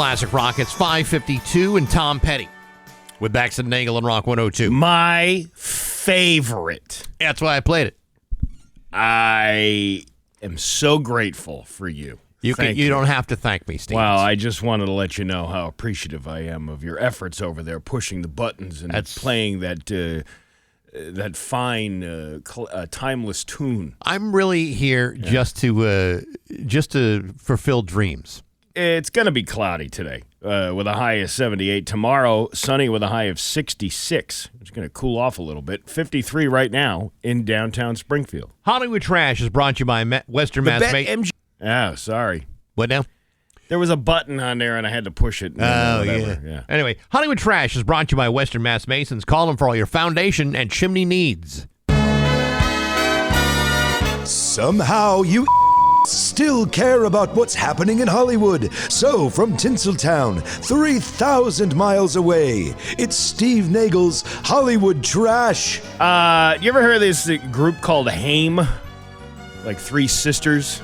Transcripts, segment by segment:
Classic Rock. It's 5:52 and Tom Petty with Bax and Nagle and Rock 102. My favorite. That's why I played it. I am so grateful for you. You don't have to thank me, Steve. Well, I just wanted to let you know how appreciative I am of your efforts over there, pushing the buttons and playing that fine, timeless tune. I'm really here just to fulfill dreams. It's going to be cloudy today with a high of 78. Tomorrow, sunny with a high of 66. It's going to cool off a little bit. 53 right now in downtown Springfield. Hollywood Trash is brought to you by Western Mass. Oh, sorry. What now? There was a button on there, and I had to push it. Oh, yeah. Anyway, Hollywood Trash is brought to you by Western Mass Masons. Call them for all your foundation and chimney needs. Somehow you still care about what's happening in Hollywood. So, from Tinseltown, 3,000 miles away, it's Steve Nagle's Hollywood Trash. You ever heard of this group called Haim? Like Three Sisters?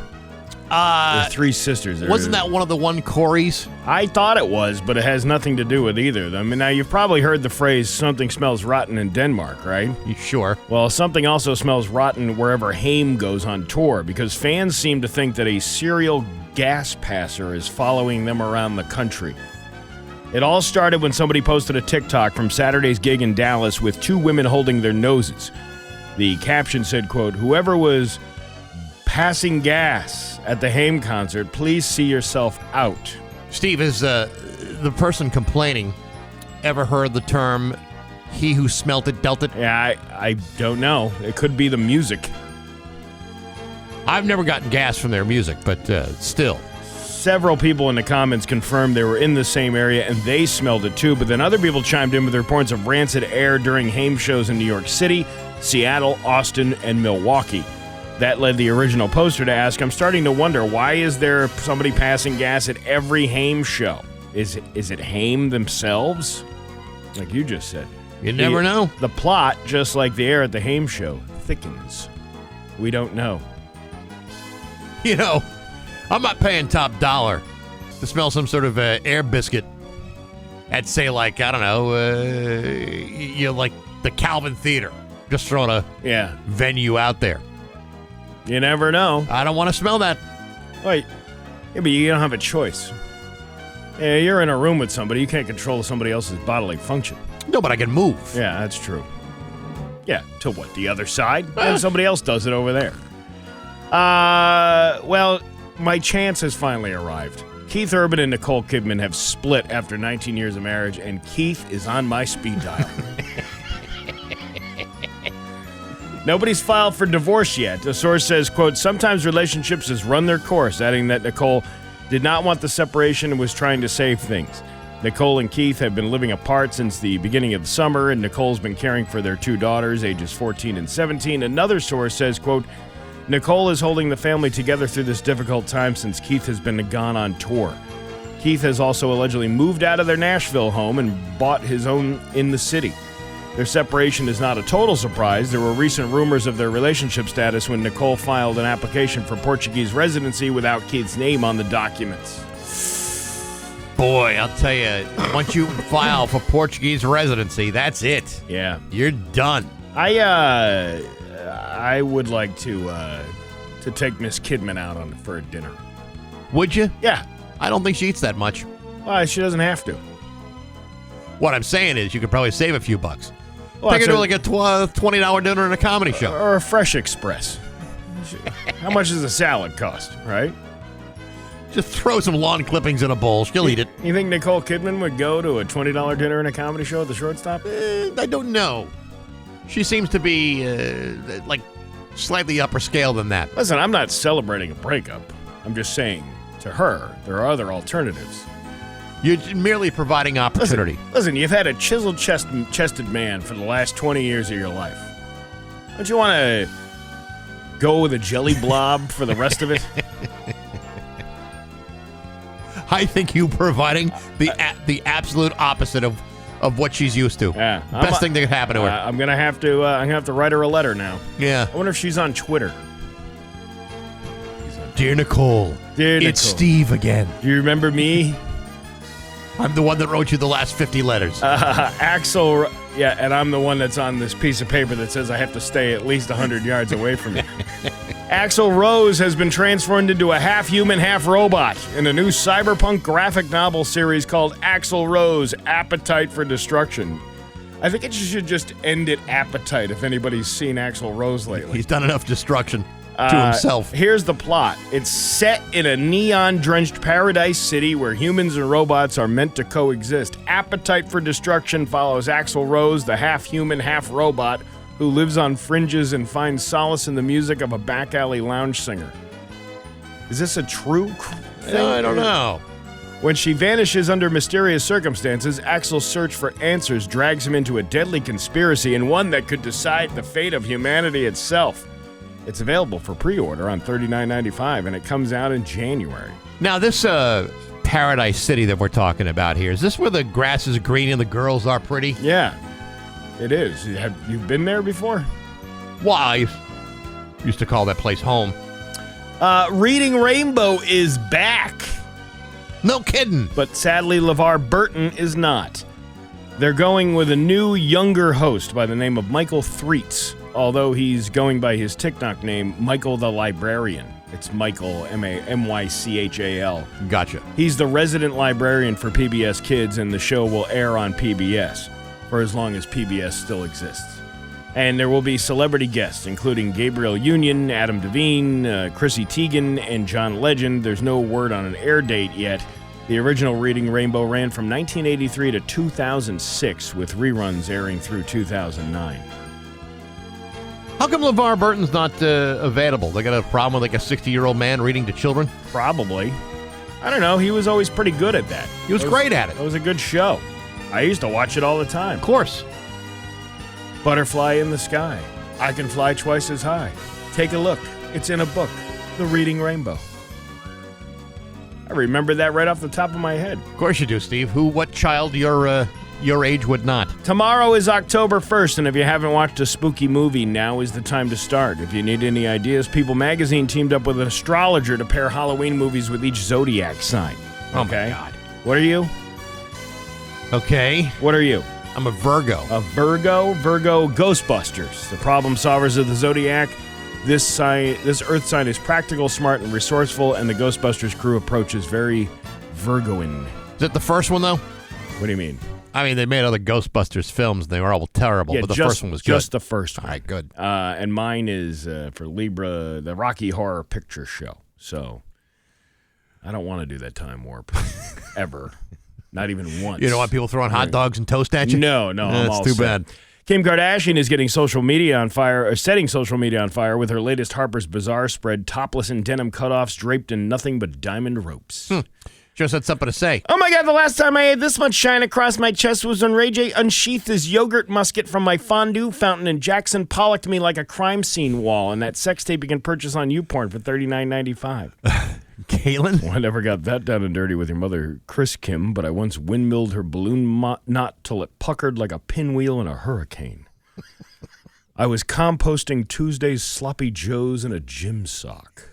Three Sisters. Wasn't that one of the one Corys? I thought it was, but it has nothing to do with either of them. I mean, now, you've probably heard the phrase, something smells rotten in Denmark, right? You sure? Well, something also smells rotten wherever Haim goes on tour, because fans seem to think that a serial gas passer is following them around the country. It all started when somebody posted a TikTok from Saturday's gig in Dallas with two women holding their noses. The caption said, quote, "Whoever was passing gas at the Haim concert, please see yourself out." Steve, is the person complaining ever heard the term, he who smelt it dealt it? Yeah, I don't know. It could be the music. I've never gotten gas from their music, but still. Several people in the comments confirmed they were in the same area and they smelled it too, but then other people chimed in with reports of rancid air during Haim shows in New York City, Seattle, Austin, and Milwaukee. That led the original poster to ask, I'm starting to wonder, why is there somebody passing gas at every Haim show? Is it Haim themselves? Like you just said. You never know. The plot, just like the air at the Haim show, thickens. We don't know. You know, I'm not paying top dollar to smell some sort of air biscuit at, say, like, I don't know, like the Calvin Theater. Just throwing a venue out there. You never know. I don't want to smell that. Wait, yeah, but you don't have a choice. Yeah, you're in a room with somebody. You can't control somebody else's bodily function. No, but I can move. Yeah, that's true. Yeah, to what, the other side? And somebody else does it over there. Well, my chance has finally arrived. Keith Urban and Nicole Kidman have split after 19 years of marriage, and Keith is on my speed dial. Nobody's filed for divorce yet. A source says, quote, sometimes relationships just run their course, adding that Nicole did not want the separation and was trying to save things. Nicole and Keith have been living apart since the beginning of the summer, and Nicole's been caring for their two daughters, ages 14 and 17. Another source says, quote, Nicole is holding the family together through this difficult time since Keith has been gone on tour. Keith has also allegedly moved out of their Nashville home and bought his own in the city. Their separation is not a total surprise. There were recent rumors of their relationship status when Nicole filed an application for Portuguese residency without Keith's name on the documents. Boy, I'll tell you, once you file for Portuguese residency, that's it. Yeah. You're done. I would like to take Miss Kidman out for a dinner. Would you? Yeah. I don't think she eats that much. Well, she doesn't have to. What I'm saying is you could probably save a few bucks. Well, Take her to like a $20 dinner and a comedy show. Or a Fresh Express. How much does a salad cost, right? Just throw some lawn clippings in a bowl. She'll eat it. You think Nicole Kidman would go to a $20 dinner and a comedy show at the Shortstop? I don't know. She seems to be like slightly upper scale than that. Listen, I'm not celebrating a breakup. I'm just saying, to her, there are other alternatives. You're merely providing opportunity. Listen, you've had a chiseled-chested man for the last 20 years of your life. Don't you want to go with a jelly blob for the rest of it? I think you providing the absolute opposite of what she's used to. Yeah, Best thing that could happen to her. I'm gonna have to write her a letter now. Yeah. I wonder if she's on Twitter. Dear Nicole, Dear it's Nicole. Steve again. Do you remember me? I'm the one that wrote you the last 50 letters. Axel, yeah, and I'm the one that's on this piece of paper that says I have to stay at least 100 yards away from you. Axl Rose has been transformed into a half-human, half-robot in a new cyberpunk graphic novel series called Axl Rose, Appetite for Destruction. I think it should just end at appetite if anybody's seen Axl Rose lately. He's done enough destruction to himself. Here's the plot. It's set in a neon-drenched paradise city where humans and robots are meant to coexist. Appetite for Destruction follows Axl Rose, the half-human, half-robot, who lives on fringes and finds solace in the music of a back alley lounge singer. Is this a true thing? I don't know. When she vanishes under mysterious circumstances, Axel's search for answers drags him into a deadly conspiracy and one that could decide the fate of humanity itself. It's available for pre-order on $39.95, and it comes out in January. Now, this Paradise City that we're talking about here, is this where the grass is green and the girls are pretty? Yeah, it is. Have you been there before? Why? Used to call that place home. Reading Rainbow is back. No kidding. But sadly, LeVar Burton is not. They're going with a new, younger host by the name of Michael Threets, although he's going by his TikTok name, Michael the Librarian. It's Michael, M-A-M-Y-C-H-A-L. Gotcha. He's the resident librarian for PBS Kids, and the show will air on PBS for as long as PBS still exists. And there will be celebrity guests, including Gabriel Union, Adam Devine, Chrissy Teigen, and John Legend. There's no word on an air date yet. The original Reading Rainbow ran from 1983 to 2006, with reruns airing through 2009. How come LeVar Burton's not available? They got a problem with like a 60-year-old man reading to children? Probably. I don't know. He was always pretty good at that. He was great at it. It was a good show. I used to watch it all the time. Of course. Butterfly in the Sky. I Can Fly Twice as High. Take a look. It's in a book. The Reading Rainbow. I remember that right off the top of my head. Of course you do, Steve. What child your age would not? Tomorrow is October 1st, and if you haven't watched a spooky movie, now is the time to start. If you need any ideas, People Magazine teamed up with an astrologer to pair Halloween movies with each zodiac sign. Okay? Oh, my God. What are you? Okay. What are you? I'm a Virgo. A Virgo? Virgo Ghostbusters, the problem solvers of the zodiac. This Earth sign is practical, smart, and resourceful, and the Ghostbusters crew approaches very Virgoan. Is it the first one, though? What do you mean? I mean, they made other Ghostbusters films, and they were all terrible, but the first one was good. Just the first one. All right, good. And mine is for Libra, the Rocky Horror Picture Show. So I don't want to do that time warp ever. Not even once. You don't want people throwing hot dogs and toast at you? No, I'm all That's too set. bad. Kim Kardashian is getting social media on fire, or setting social media on fire with her latest Harper's Bazaar spread, topless in denim cutoffs, draped in nothing but diamond ropes. Just had something to say. Oh my God, the last time I had this much shine across my chest was when Ray J unsheathed his yogurt musket from my fondue fountain and Jackson Pollocked me like a crime scene wall, and that sex tape you can purchase on YouPorn for $39.95. Caitlin? Well, I never got that down and dirty with your mother, Chris Kim, but I once windmilled her balloon knot till it puckered like a pinwheel in a hurricane. I was composting Tuesday's sloppy joes in a gym sock.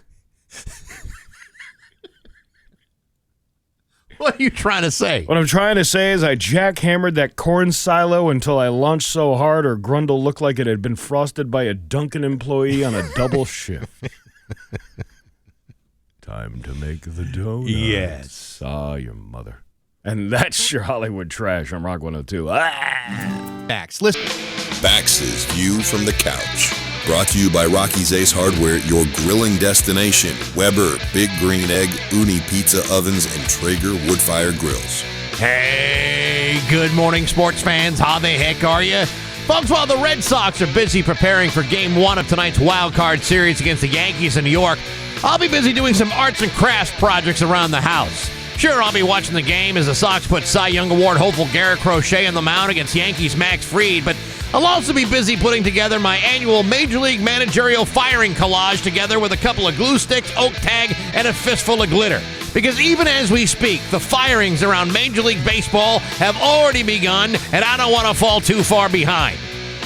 What are you trying to say? What I'm trying to say is I jackhammered that corn silo until I launched so hard her grundle looked like it had been frosted by a Dunkin' employee on a double shift. Time to make the donuts. Yes. Ah, your mother. And that's your Hollywood trash on Rock 102. Bax. Listen. Bax's View from the Couch. Brought to you by Rocky's Ace Hardware, your grilling destination. Weber, Big Green Egg, Uni Pizza Ovens, and Traeger Woodfire Grills. Hey, good morning, sports fans. How the heck are you? Folks, while the Red Sox are busy preparing for Game 1 of tonight's wild card series against the Yankees in New York, I'll be busy doing some arts and crafts projects around the house. Sure, I'll be watching the game as the Sox put Cy Young Award hopeful Garrett Crochet on the mound against Yankees' Max Fried, but I'll also be busy putting together my annual Major League managerial firing collage together with a couple of glue sticks, oak tag, and a fistful of glitter. Because even as we speak, the firings around Major League Baseball have already begun, and I don't want to fall too far behind.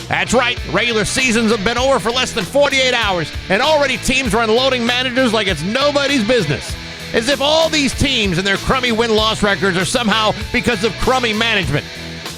That's right, regular seasons have been over for less than 48 hours, and already teams are unloading managers like it's nobody's business. As if all these teams and their crummy win-loss records are somehow because of crummy management.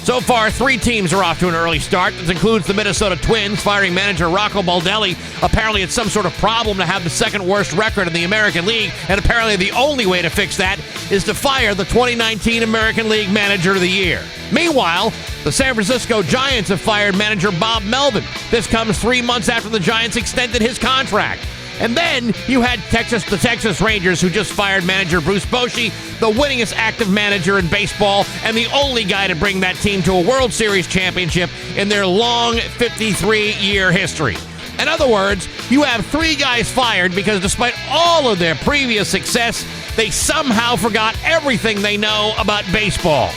So far, 3 teams are off to an early start. This includes the Minnesota Twins, firing manager Rocco Baldelli. Apparently, it's some sort of problem to have the second worst record in the American League, and apparently the only way to fix that is to fire the 2019 American League Manager of the Year. Meanwhile, the San Francisco Giants have fired manager Bob Melvin. This comes 3 months after the Giants extended his contract. And then you had the Texas Rangers, who just fired manager Bruce Bochy, the winningest active manager in baseball and the only guy to bring that team to a World Series championship in their long 53-year history. In other words, you have 3 guys fired because despite all of their previous success, they somehow forgot everything they know about baseball.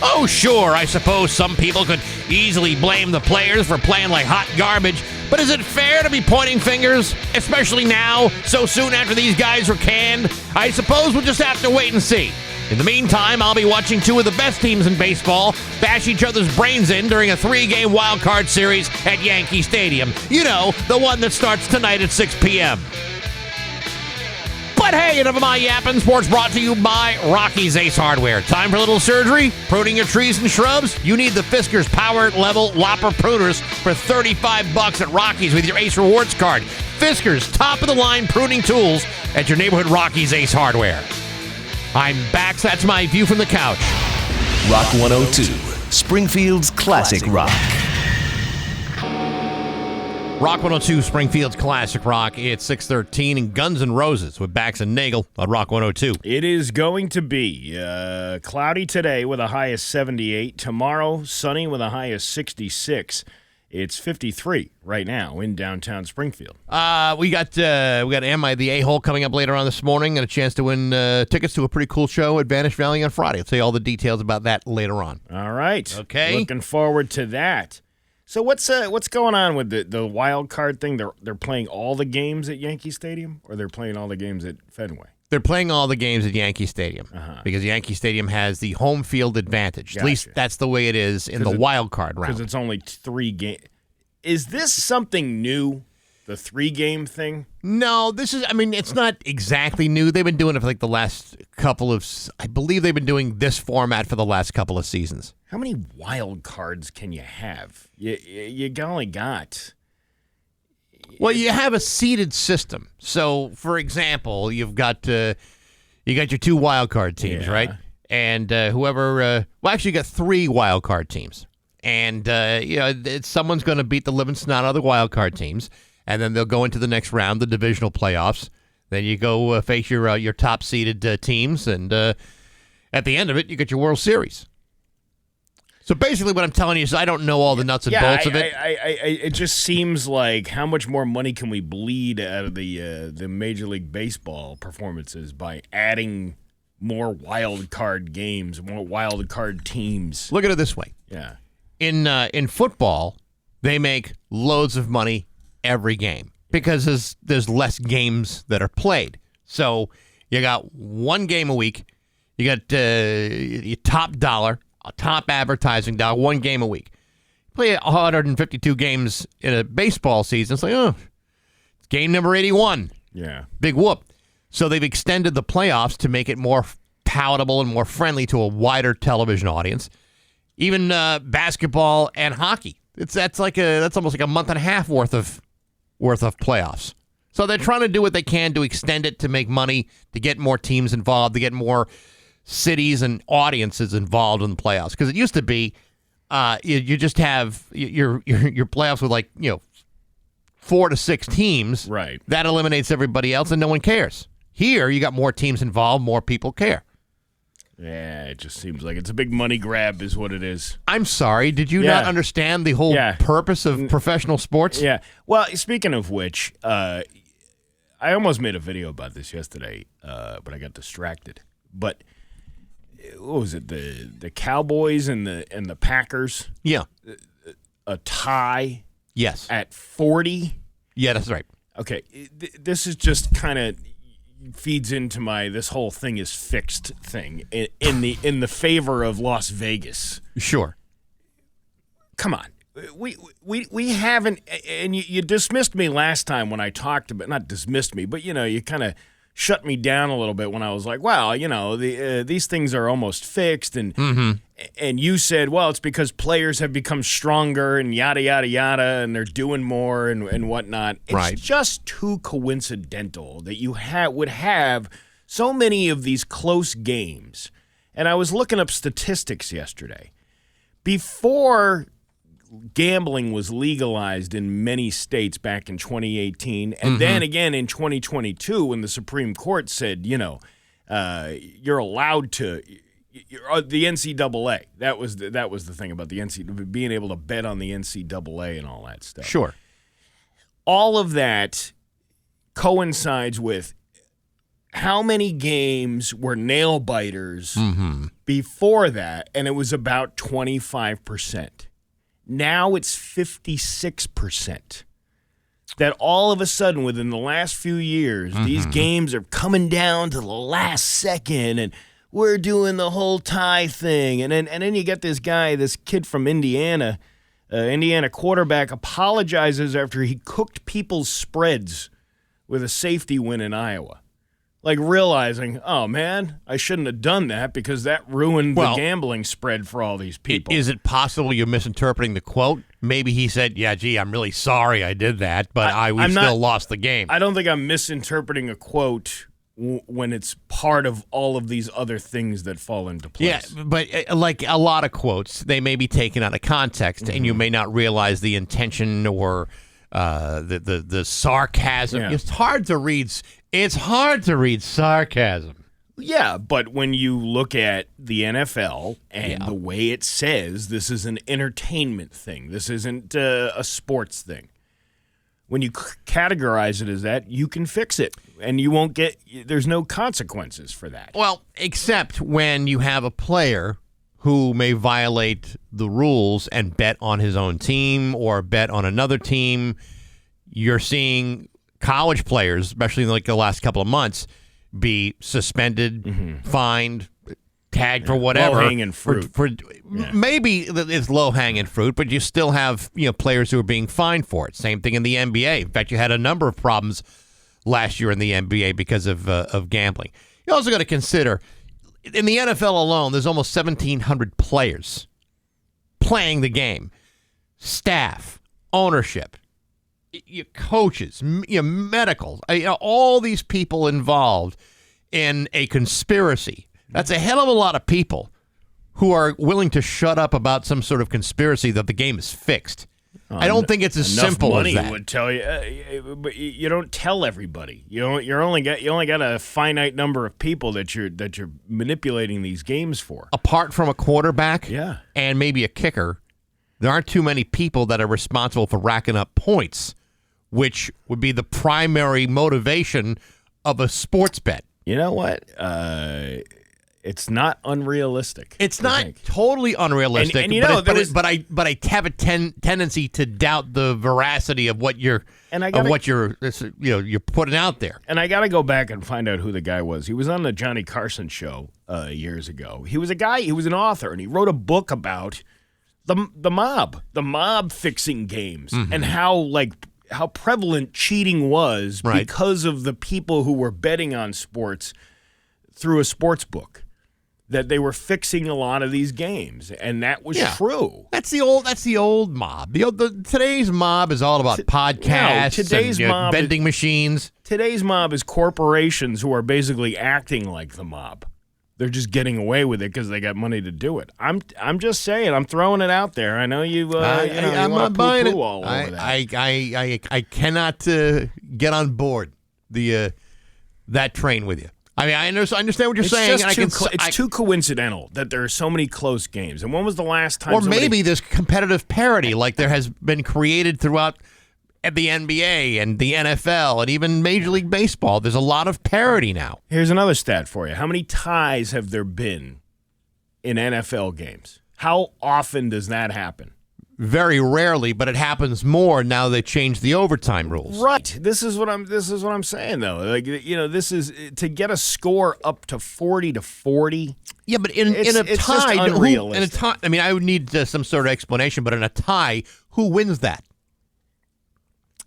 Oh, sure, I suppose some people could easily blame the players for playing like hot garbage, but is it fair to be pointing fingers, especially now, so soon after these guys were canned? I suppose we'll just have to wait and see. In the meantime, I'll be watching 2 of the best teams in baseball bash each other's brains in during a 3-game wild card series at Yankee Stadium. You know, the one that starts tonight at 6 p.m. But hey, enough of my yapping. Sports brought to you by Rocky's Ace Hardware. Time for a little surgery? Pruning your trees and shrubs? You need the Fiskars Power Level Lopper Pruners for $35 at Rocky's with your Ace Rewards card. Fiskars, top-of-the-line pruning tools at your neighborhood Rocky's Ace Hardware. I'm Bax. That's my view from the couch. Rock 102, Springfield's classic rock. Rock 102, Springfield's classic rock. It's 6:13 and Guns N' Roses with Bax and Nagle on Rock 102. It is going to be cloudy today with a high of 78. Tomorrow, sunny with a high of 66. It's 53 right now in downtown Springfield. We got Am I the A-Hole coming up later on this morning, and a chance to win tickets to a pretty cool show at Vanish Valley on Friday. I'll tell you all the details about that later on. All right. Okay. Looking forward to that. So what's going on with the wild card thing? They're playing all the games at Yankee Stadium, or they're playing all the games at Fenway? They're playing all the games at Yankee Stadium because Yankee Stadium has the home field advantage. Gotcha. At least that's the way it is in the wild card round. Because it's only 3 games. Is this something new, the 3-game thing? No, it's not exactly new. They've been doing it for like the last couple of, I believe they've been doing this format for the last couple of seasons. How many wild cards can you have? You only got... Well, you have a seeded system. So, for example, you've got your 2 wild card teams, right? And whoever, actually, you got 3 wild card teams, and someone's going to beat the living snot out of the wild card teams, and then they'll go into the next round, the divisional playoffs. Then you go face your top seeded teams, and at the end of it, you get your World Series. So basically what I'm telling you is I don't know all the nuts and bolts of it. It just seems like how much more money can we bleed out of the Major League Baseball performances by adding more wild card games, more wild card teams. Look at it this way. Yeah. In football, they make loads of money every game because there's less games that are played. So you got 1 game a week. You got your top dollar, top advertising dollar, 1 game a week. Play 152 games in a baseball season. It's like, it's game number 81. Yeah. Big whoop. So they've extended the playoffs to make it more palatable and more friendly to a wider television audience. Even basketball and hockey. That's almost like a month and a half worth of playoffs. So they're trying to do what they can to extend it, to make money, to get more teams involved, to get more cities and audiences involved in the playoffs. Because it used to be you just have your playoffs with 4 to 6 teams. Right. That eliminates everybody else and no one cares. Here, you got more teams involved, more people care. Yeah, it just seems like it's a big money grab is what it is. I'm sorry. Did you not understand the whole purpose of professional sports? Yeah. Well, speaking of which, I almost made a video about this yesterday, but I got distracted. But what was it? The Cowboys and the Packers? Yeah. A tie? Yes. At 40? Yeah, that's right. Okay. This is just kind of feeds into my this whole thing is fixed thing in the favor of Las Vegas. Sure. Come on. We haven't, and you dismissed me last time when I talked about, not dismissed me, but you kind of shut me down a little bit when I was like, well, these things are almost fixed. And and you said, well, it's because players have become stronger and yada, yada, yada, and they're doing more and whatnot. It's just too coincidental that you would have so many of these close games. And I was looking up statistics yesterday. Before gambling was legalized in many states back in 2018, and then again in 2022 when the Supreme Court said, you're allowed to, the NCAA. That was the thing about the NCAA, being able to bet on the NCAA and all that stuff. Sure. All of that coincides with how many games were nail biters before that, and it was about 25%. Now it's 56%. That all of a sudden, within the last few years, these games are coming down to the last second, and we're doing the whole tie thing. And then you get this kid from Indiana, Indiana quarterback, apologizes after he cooked people's spreads with a safety win in Iowa. Like realizing, oh, man, I shouldn't have done that because that ruined the gambling spread for all these people. Is it possible you're misinterpreting the quote? Maybe he said, yeah, gee, I'm really sorry I did that, but we still lost the game. I don't think I'm misinterpreting a quote when it's part of all of these other things that fall into place. Yeah, but like a lot of quotes, they may be taken out of context, and you may not realize the intention or the sarcasm. Yeah. It's hard to read. It's hard to read sarcasm. Yeah, but when you look at the NFL and the way it says this is an entertainment thing, this isn't a sports thing. When you categorize it as that, you can fix it, and you won't there's no consequences for that. Well, except when you have a player who may violate the rules and bet on his own team or bet on another team. You're seeing college players, especially in like the last couple of months, be suspended, fined, tagged for whatever. Low-hanging fruit. Maybe it's low-hanging fruit, but you still have players who are being fined for it. Same thing in the NBA. In fact, you had a number of problems last year in the NBA because of gambling. You also got to consider, in the NFL alone, there's almost 1,700 players playing the game. Staff, ownership, your coaches, your medicals, all these people involved in a conspiracy. That's a hell of a lot of people who are willing to shut up about some sort of conspiracy that the game is fixed. I don't think it's as simple as that. Money would tell you, but you don't tell everybody. You only got a finite number of people that you're manipulating these games for. Apart from a quarterback, Yeah. and maybe a kicker, there aren't too many people that are responsible for racking up points, which would be the primary motivation of a sports bet. You know what? It's not unrealistic. It's not totally unrealistic, and but I have a tendency to doubt the veracity of what you're putting out there. And I got to go back and find out who the guy was. He was on the Johnny Carson show years ago. He was an author, and he wrote a book about the mob fixing games, and how prevalent cheating was because of the people who were betting on sports through a sports book. That they were fixing a lot of these games, and that was true. That's the old mob. Today's mob is all about podcasts, and vending machines. Today's mob is corporations who are basically acting like the mob. They're just getting away with it because they got money to do it. I'm just saying. I'm throwing it out there. I know you. I'm not buying it. All over that. I cannot get on board that train with you. I mean, I understand what you're saying. It's too coincidental that there are so many close games. And when was the last time? Or maybe there's competitive parity, like there has been created throughout the NBA and the NFL and even Major League Baseball. There's a lot of parity now. Here's another stat for you. How many ties have there been in NFL games? How often does that happen? Very rarely, but it happens more now they changed the overtime rules. Right. This is what I'm saying though. Like this is to get a score up to 40-40. Yeah, but in a tie, I mean, I would need some sort of explanation. But in a tie, who wins that?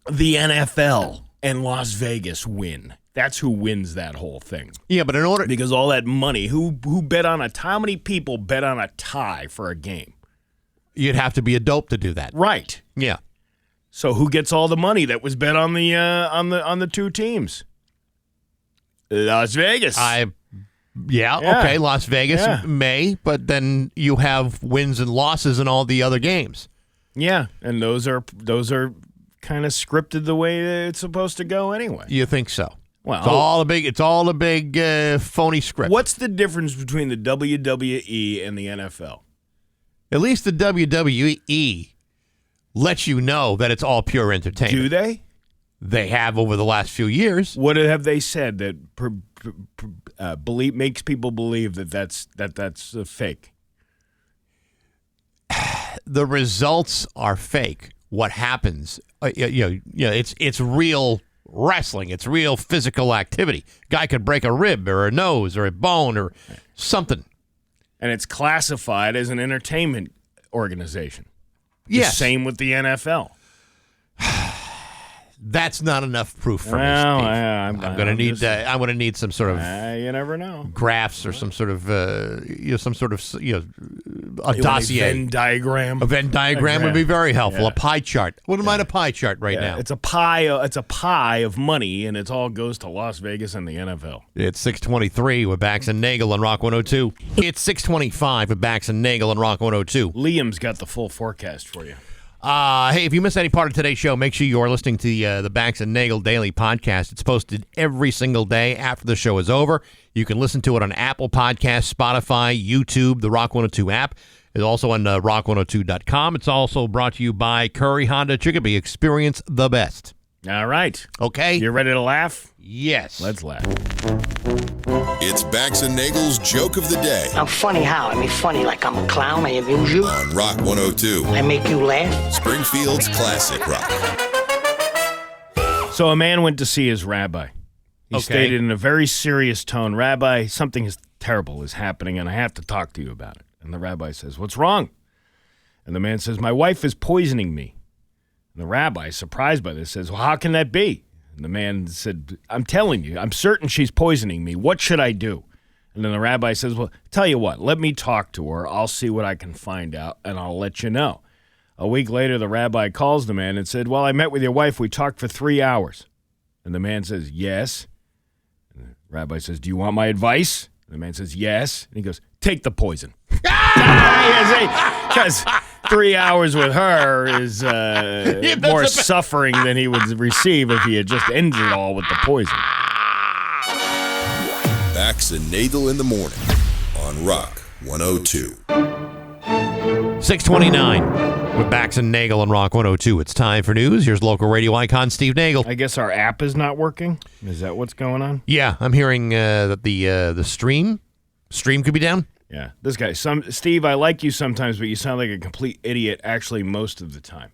The NFL and Las Vegas win. That's who wins that whole thing. Yeah, but in order... Because all that money, who bet on how many people bet on a tie for a game? You'd have to be a dope to do that. Right. Yeah. So who gets all the money that was bet on the two teams? Las Vegas. Yeah, okay, Las Vegas may, but then you have wins and losses in all the other games. Yeah, and those are kind of scripted the way it's supposed to go anyway. You think so? Well, it's all a big phony script. What's the difference between the WWE and the NFL? At least the WWE lets you know that it's all pure entertainment. Do they? They have over the last few years. What have they said that makes people believe that's a fake? The results are fake. What happens? It's real wrestling. It's real physical activity. Guy could break a rib or a nose or a bone or something. And it's classified as an entertainment organization. Yes. Same with the NFL. That's not enough proof for me, Steve. I'm going to need some sort of you never know, graphs or some sort of a dossier. Venn diagram. A Venn diagram would be very helpful. Yeah. A pie chart. Wouldn't mind a pie chart right now. It's a pie. It's a pie of money, and it all goes to Las Vegas and the NFL. It's 6:23 with Bax and Nagle on Rock 102. It's 6:25 with Bax and Nagle on Rock 102. Liam's got the full forecast for you. Hey, if you missed any part of today's show, make sure you're listening to the Bax and Nagle Daily Podcast. It's posted every single day after the show is over. You can listen to it on Apple Podcasts, Spotify, YouTube, the Rock 102 app. It's also on rock102.com. It's also brought to you by Curry Honda Chicopee. Experience the best. All right. Okay? You ready to laugh? Yes. Let's laugh. It's Bax and Nagle's Joke of the Day I'm funny how? I mean, funny like I'm a clown. I amuse you. on Rock 102, I make you laugh. Springfield's classic rock. So a man went to see his rabbi. He Okay. stated in a very serious tone, "Rabbi, something terrible is happening, and I have to talk to you about it." And the rabbi says, "What's wrong?" And the man says, "My wife is poisoning me." And the rabbi, surprised by this, says, "Well, how can that be?" And the man said, "I'm telling you, I'm certain she's poisoning me. What should I do?" And then the rabbi says, "Well, tell you what, let me talk to her. I'll see what I can find out, and I'll let you know." A week later, the rabbi calls the man and said, "Well, I met with your wife. We talked for 3 hours." And the man says, "Yes." And the rabbi says, "Do you want my advice?" And the man says, "Yes." And he goes, "Take the poison." Because 3 hours with her is more suffering than he would receive if he had just ended it all with the poison. Bax and Nagle in the morning on Rock 102. 6:29 with Bax and Nagle on Rock 102. It's time for news. Here's local radio icon Steve Nagle. I guess our app is not working. Is that what's going on? Yeah, I'm hearing that the stream could be down. Yeah, this guy. Steve, I like you sometimes, but you sound like a complete idiot actually most of the time.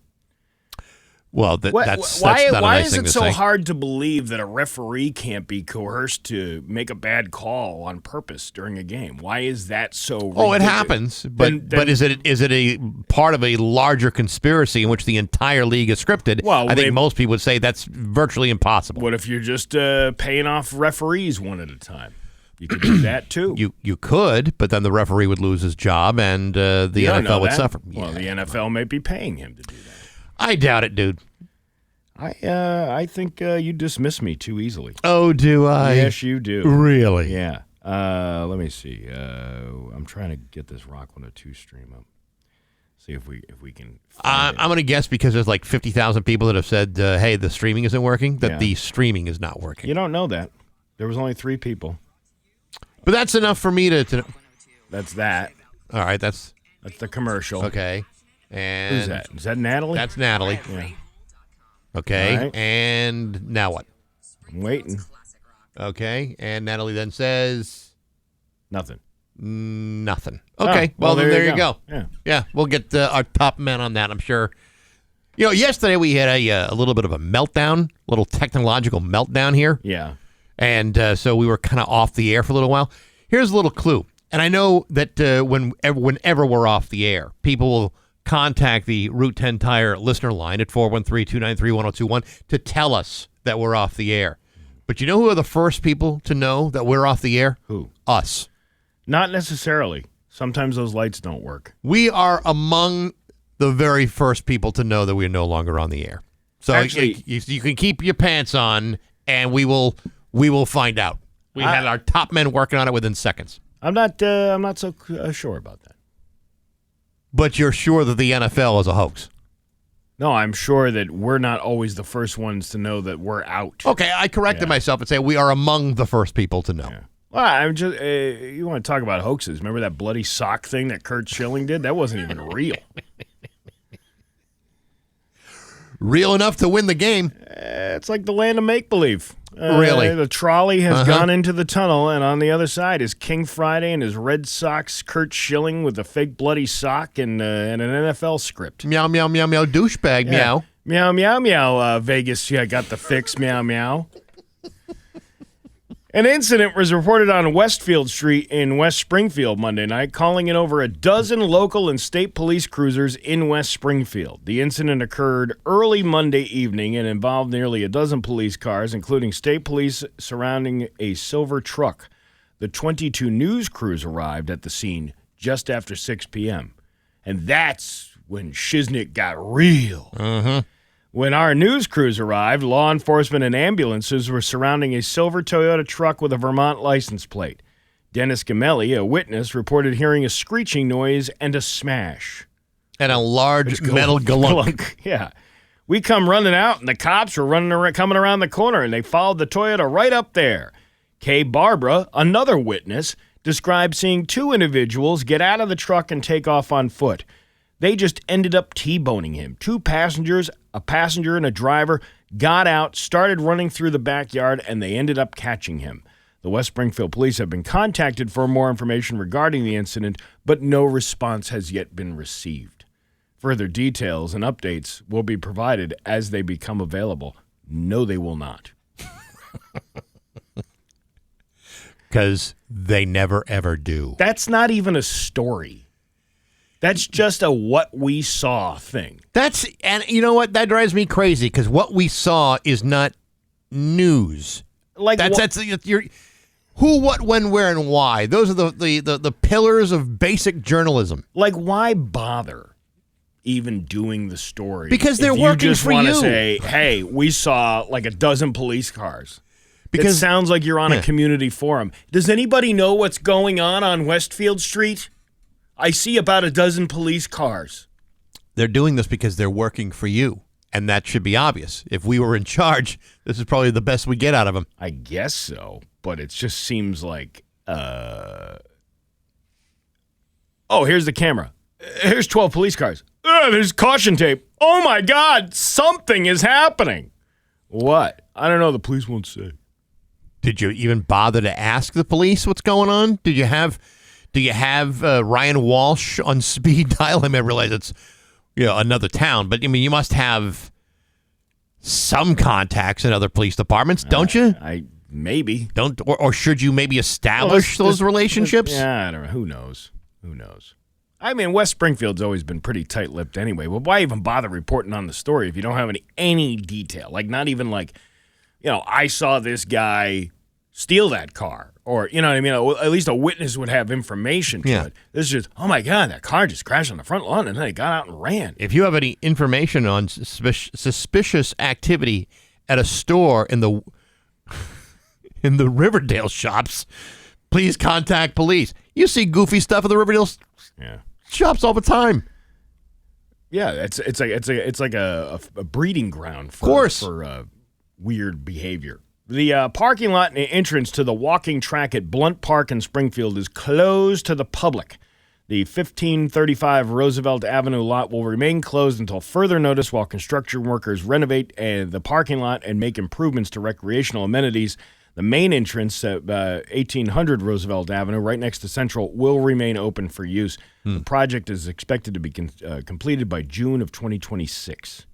Well, that's not a why nice is thing it to so say. hard to believe that a referee can't be coerced to make a bad call on purpose during a game? Why is that so ridiculous? Oh, it happens, but Then- is it a part of a larger conspiracy in which the entire league is scripted? Well, I think most people would say that's virtually impossible. What if you're just paying off referees one at a time? You could do that too. You could, but then the referee would lose his job, and the You don't know NFL would that. suffer. Well, the NFL may be paying him to do that. I doubt it, dude. I think you dismiss me too easily. Oh, do I? Yes, you do. Really? Yeah. Let me see. I'm trying to get this Rock 102 stream up. See if we can. I'm going to guess because there's like 50,000 people that have said, "Hey, the streaming isn't working." That Yeah. the streaming is not working. You don't know that. There was only 3 people. But that's enough for me to. That's that. All right, that's the commercial. okay. And Who's that? Is that Natalie? That's Natalie. Yeah. Okay, All right. and now what? I'm waiting. Okay, and Natalie then says Nothing. nothing. Okay, Oh, well then there you go. Yeah. We'll get our top men on that, I'm sure. You know, yesterday we had a little bit of a meltdown, little technological meltdown here. Yeah. And so we were kind of off the air for a little while. Here's a little clue. And I know that whenever we're off the air, people will contact the Route 10 Tire listener line at 413-293-1021 to tell us that we're off the air. But you know who are the first people to know that we're off the air? Who? Us. Not necessarily. Sometimes those lights don't work. We are among the very first people to know that we are no longer on the air. So Actually, you can keep your pants on, and we will find out. We had our top men working on it within seconds. I'm not so sure about that. But you're sure that the NFL is a hoax? No, I'm sure that we're not always the first ones to know that we're out. Okay, I corrected myself and say we are among the first people to know. Yeah. Well, I'm just you want to talk about hoaxes? Remember that bloody sock thing that Kurt Schilling did? That wasn't even real. Real enough to win the game. It's like the land of make-believe. Really? The trolley has gone into the tunnel, and on the other side is King Friday and his Red Sox Kurt Schilling with a fake bloody sock and an NFL script. Meow, meow, meow, meow, douchebag, meow. Meow, meow, meow. Vegas, got the fix, meow, meow. An incident was reported on Westfield Street in West Springfield Monday night, calling in over a dozen local and state police cruisers in West Springfield. The incident occurred early Monday evening and involved nearly a dozen police cars, including state police surrounding a silver truck. The 22 news crews arrived at the scene just after 6 p.m. And that's when Shiznick got real. When our news crews arrived, law enforcement and ambulances were surrounding a silver Toyota truck with a Vermont license plate. Dennis Gamelli, a witness, reported hearing a screeching noise and a smash. And a large metal galunk. Yeah. We come running out, and the cops were coming around the corner, and they followed the Toyota right up there. Kay Barbara, another witness, described seeing two individuals get out of the truck and take off on foot. They just ended up T-boning him. Two passengers, a passenger and a driver, got out, started running through the backyard, and they ended up catching him. The West Springfield police have been contacted for more information regarding the incident, but no response has yet been received. Further details and updates will be provided as they become available. No, they will not. Because they never, ever do. That's not even a story. That's just a what we saw thing. And you know what? That drives me crazy because what we saw is not news. Like you're who, what, when, where, and why. Those are the pillars of basic journalism. Like, why bother even doing the story? Because they're if working you just for want you. to say, hey, we saw like a dozen police cars. Because it sounds like you're on a community forum. Does anybody know what's going on Westfield Street? I see about a dozen police cars. They're doing this because they're working for you, and that should be obvious. If we were in charge, this is probably the best we get out of them. I guess so, but it just seems like, oh, here's the camera. Here's 12 police cars. There's caution tape. Oh, my God, something is happening. What? I don't know. The police won't say. Did you even bother to ask the police what's going on? Do you have Ryan Walsh on speed dial? I mean, I realize it's another town, but I mean, you must have some contacts in other police departments, don't you? Maybe. Or should you maybe establish those relationships? Yeah, I don't know. Who knows? I mean, West Springfield's always been pretty tight-lipped anyway. Well, why even bother reporting on the story if you don't have any detail? Like, not even like, I saw this guy steal that car. Or, you know what I mean? At least a witness would have information to it. This is just, oh, my God, that car just crashed on the front lawn, and then they got out and ran. If you have any information on suspicious activity at a store in the Riverdale shops, please contact police. You see goofy stuff at the Riverdale shops all the time. Yeah, it's like a breeding ground for weird behavior. The parking lot and entrance to the walking track at Blunt Park in Springfield is closed to the public. The 1535 Roosevelt Avenue lot will remain closed until further notice while construction workers renovate the parking lot and make improvements to recreational amenities. The main entrance at 1800 Roosevelt Avenue, right next to Central, will remain open for use. The project is expected to be completed by June of 2026.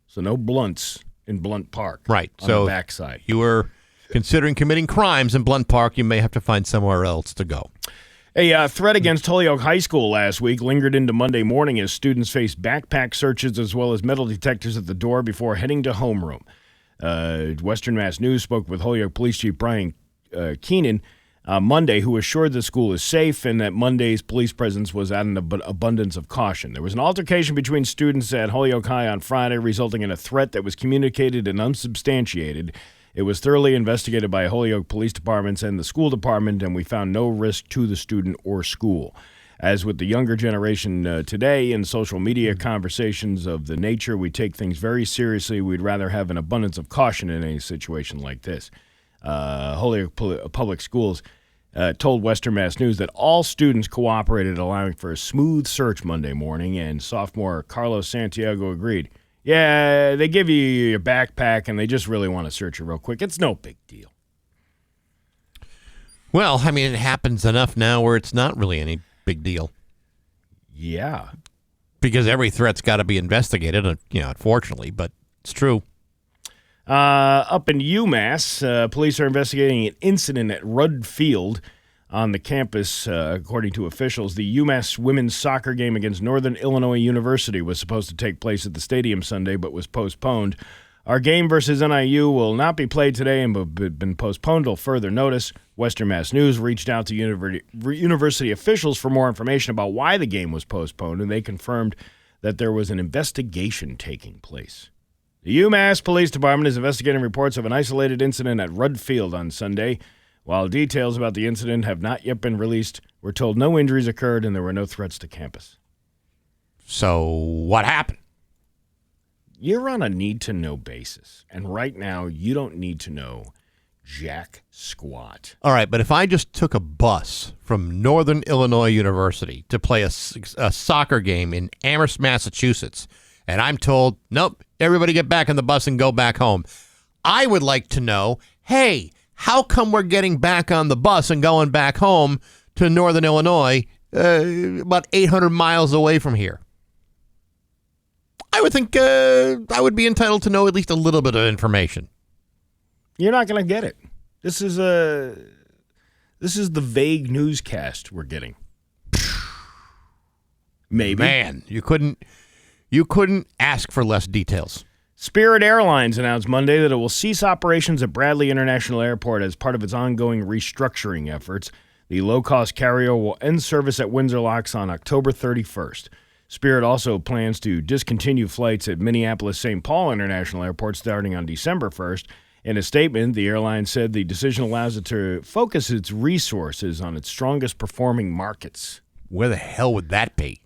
So no blunts in Blunt Park. Right. On so the backside. You were considering committing crimes in Blunt Park, you may have to find somewhere else to go. A threat against Holyoke High School last week lingered into Monday morning as students faced backpack searches as well as metal detectors at the door before heading to homeroom. Western Mass News spoke with Holyoke Police Chief Brian Keenan Monday, who assured the school is safe and that Monday's police presence was at an abundance of caution. There was an altercation between students at Holyoke High on Friday, resulting in a threat that was communicated and unsubstantiated. It was thoroughly investigated by Holyoke Police Departments and the school department, and we found no risk to the student or school. As with the younger generation today in social media conversations of the nature, we take things very seriously. We'd rather have an abundance of caution in any situation like this. Holyoke Public Schools told Western Mass News that all students cooperated, allowing for a smooth search Monday morning, and sophomore Carlos Santiago agreed. Yeah, they give you your backpack, and they just really want to search you real quick. It's no big deal. Well, I mean, it happens enough now where it's not really any big deal. Yeah. Because every threat's got to be investigated, unfortunately, but it's true. Up in UMass, police are investigating an incident at Rudd Field on the campus. According to officials, the UMass women's soccer game against Northern Illinois University was supposed to take place at the stadium Sunday, but was postponed. Our game versus NIU will not be played today and have been postponed till further notice. Western Mass News reached out to university officials for more information about why the game was postponed, and they confirmed that there was an investigation taking place. The UMass Police Department is investigating reports of an isolated incident at Rudd Field on Sunday. While details about the incident have not yet been released, we're told no injuries occurred and there were no threats to campus. So what happened? You're on a need-to-know basis, and right now you don't need to know jack squat. All right, but if I just took a bus from Northern Illinois University to play a soccer game in Amherst, Massachusetts, and I'm told, nope, everybody get back on the bus and go back home, I would like to know, hey, how come we're getting back on the bus and going back home to Northern Illinois, about 800 miles away from here? I would think I would be entitled to know at least a little bit of information. You're not going to get it. This is the vague newscast we're getting. Maybe. Man, you couldn't ask for less details. Spirit Airlines announced Monday that it will cease operations at Bradley International Airport as part of its ongoing restructuring efforts. The low-cost carrier will end service at Windsor Locks on October 31st. Spirit also plans to discontinue flights at Minneapolis-St. Paul International Airport starting on December 1st. In a statement, the airline said the decision allows it to focus its resources on its strongest performing markets. Where the hell would that be?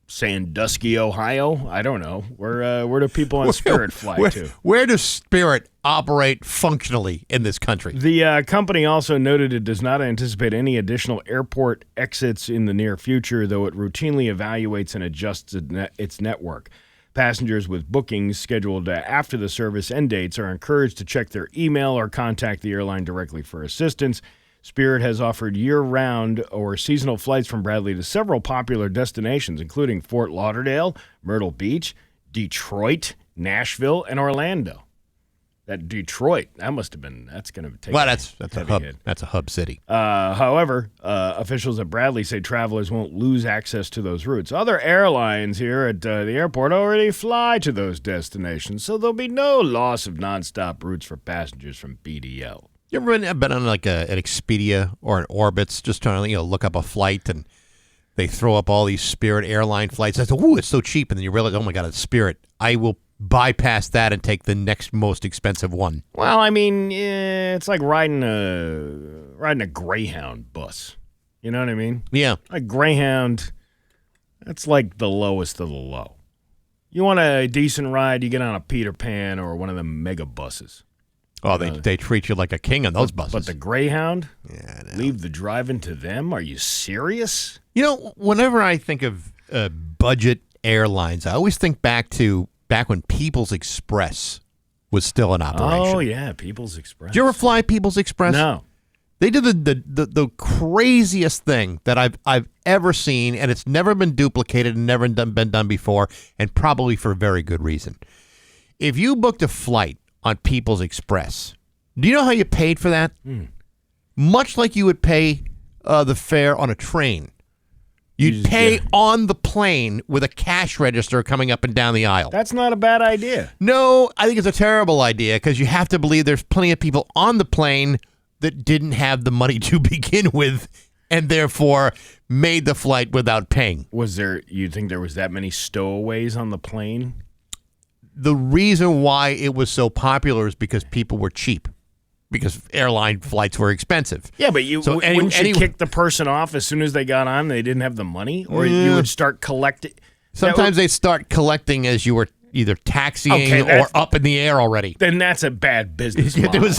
Sandusky, Ohio? I don't know. Where do people on Spirit fly to? Where does Spirit operate functionally in this country? The company also noted it does not anticipate any additional airport exits in the near future, though it routinely evaluates and adjusts its network. Passengers with bookings scheduled after the service end dates are encouraged to check their email or contact the airline directly for assistance. Spirit has offered year-round or seasonal flights from Bradley to several popular destinations, including Fort Lauderdale, Myrtle Beach, Detroit, Nashville, and Orlando. That Detroit, that's going to take that's a hub. hit. That's a hub city. However, officials at Bradley say travelers won't lose access to those routes. Other airlines here at the airport already fly to those destinations, so there'll be no loss of nonstop routes for passengers from BDL. You ever been on like an Expedia or an Orbitz, just trying to look up a flight, and they throw up all these Spirit airline flights? I thought, ooh, it's so cheap, and then you realize, oh my God, it's Spirit. I will bypass that and take the next most expensive one. Well, I mean, it's like riding a Greyhound bus. You know what I mean? Yeah. A Greyhound, that's like the lowest of the low. You want a decent ride, you get on a Peter Pan or one of the mega buses. Oh, they treat you like a king on those buses. But the Greyhound? Yeah, I know. Leave the driving to them? Are you serious? Whenever I think of budget airlines, I always think back when People's Express was still in operation. Oh, yeah, People's Express. Did you ever fly People's Express? No. They did the craziest thing that I've ever seen, and it's never been duplicated and never been done before, and probably for very good reason. If you booked a flight on People's Express, do you know how you paid for that? Much like you would pay the fare on a train. You'd pay on the plane with a cash register coming up and down the aisle. That's not a bad idea. No, I think it's a terrible idea because you have to believe there's plenty of people on the plane that didn't have the money to begin with and therefore made the flight without paying. You think there was that many stowaways on the plane? The reason why it was so popular is because people were cheap. Because airline flights were expensive. Yeah, but wouldn't you kick the person off as soon as they got on and they didn't have the money? Or you would start collecting? Sometimes they start collecting as you were either taxiing or up in the air already. Then that's a bad business model.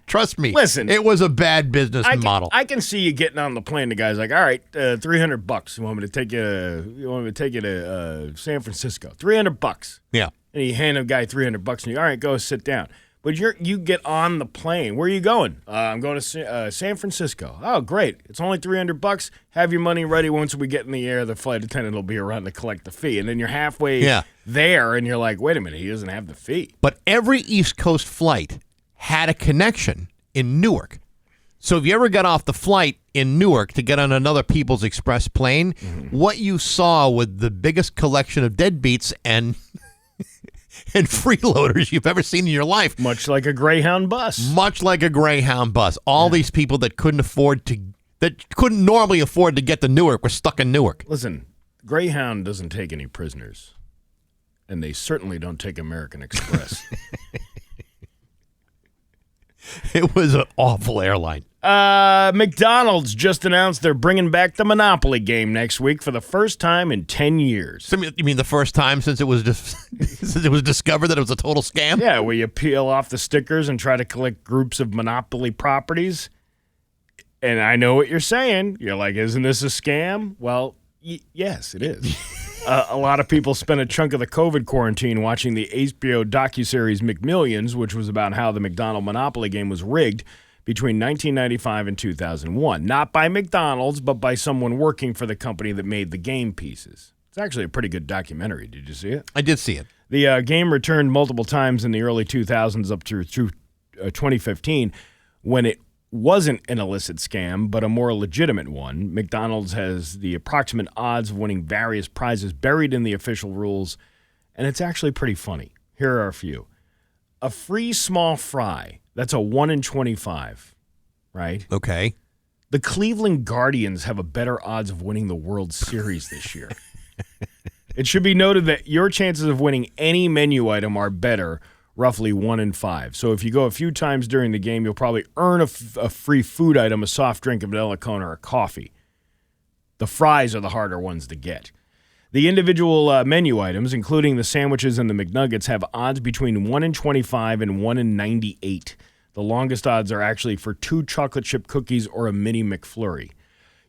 Trust me. Listen. It was a bad business model. I can see you getting on the plane. The guy's like, all right, $300. You want me to take you to San Francisco? $300. Yeah. And you hand a guy $300 and you, all right, go sit down. But you get on the plane. Where are you going? I'm going to San Francisco. Oh, great. It's only $300. Have your money ready. Once we get in the air, the flight attendant will be around to collect the fee. And then you're halfway there, and you're like, wait a minute, he doesn't have the fee. But every East Coast flight had a connection in Newark. So if you ever got off the flight in Newark to get on another People's Express plane, what you saw was the biggest collection of deadbeats and freeloaders you've ever seen in your life. Much like a Greyhound bus. All these people that couldn't normally afford to get to Newark were stuck in Newark. Listen, Greyhound doesn't take any prisoners. And they certainly don't take American Express. It was an awful airline. McDonald's just announced they're bringing back the Monopoly game next week for the first time in 10 years. So you mean the first time since it was discovered that it was a total scam? Yeah, where you peel off the stickers and try to collect groups of Monopoly properties. And I know what you're saying. You're like, isn't this a scam? Well, yes, it is. A lot of people spent a chunk of the COVID quarantine watching the HBO docuseries McMillions, which was about how the McDonald Monopoly game was rigged between 1995 and 2001. Not by McDonald's, but by someone working for the company that made the game pieces. It's actually a pretty good documentary. Did you see it? I did see it. The game returned multiple times in the early 2000s up through 2015 when it wasn't an illicit scam, but a more legitimate one. McDonald's has the approximate odds of winning various prizes buried in the official rules, and it's actually pretty funny. Here are a few. A free small fry. That's a 1 in 25, right? Okay. The Cleveland Guardians have a better odds of winning the World Series this year. It should be noted that your chances of winning any menu item are better, roughly 1 in 5. So if you go a few times during the game, you'll probably earn a free food item, a soft drink, a vanilla cone, or a coffee. The fries are the harder ones to get. The individual menu items, including the sandwiches and the McNuggets, have odds between 1 in 25 and 1 in 98. The longest odds are actually for 2 chocolate chip cookies or a mini McFlurry.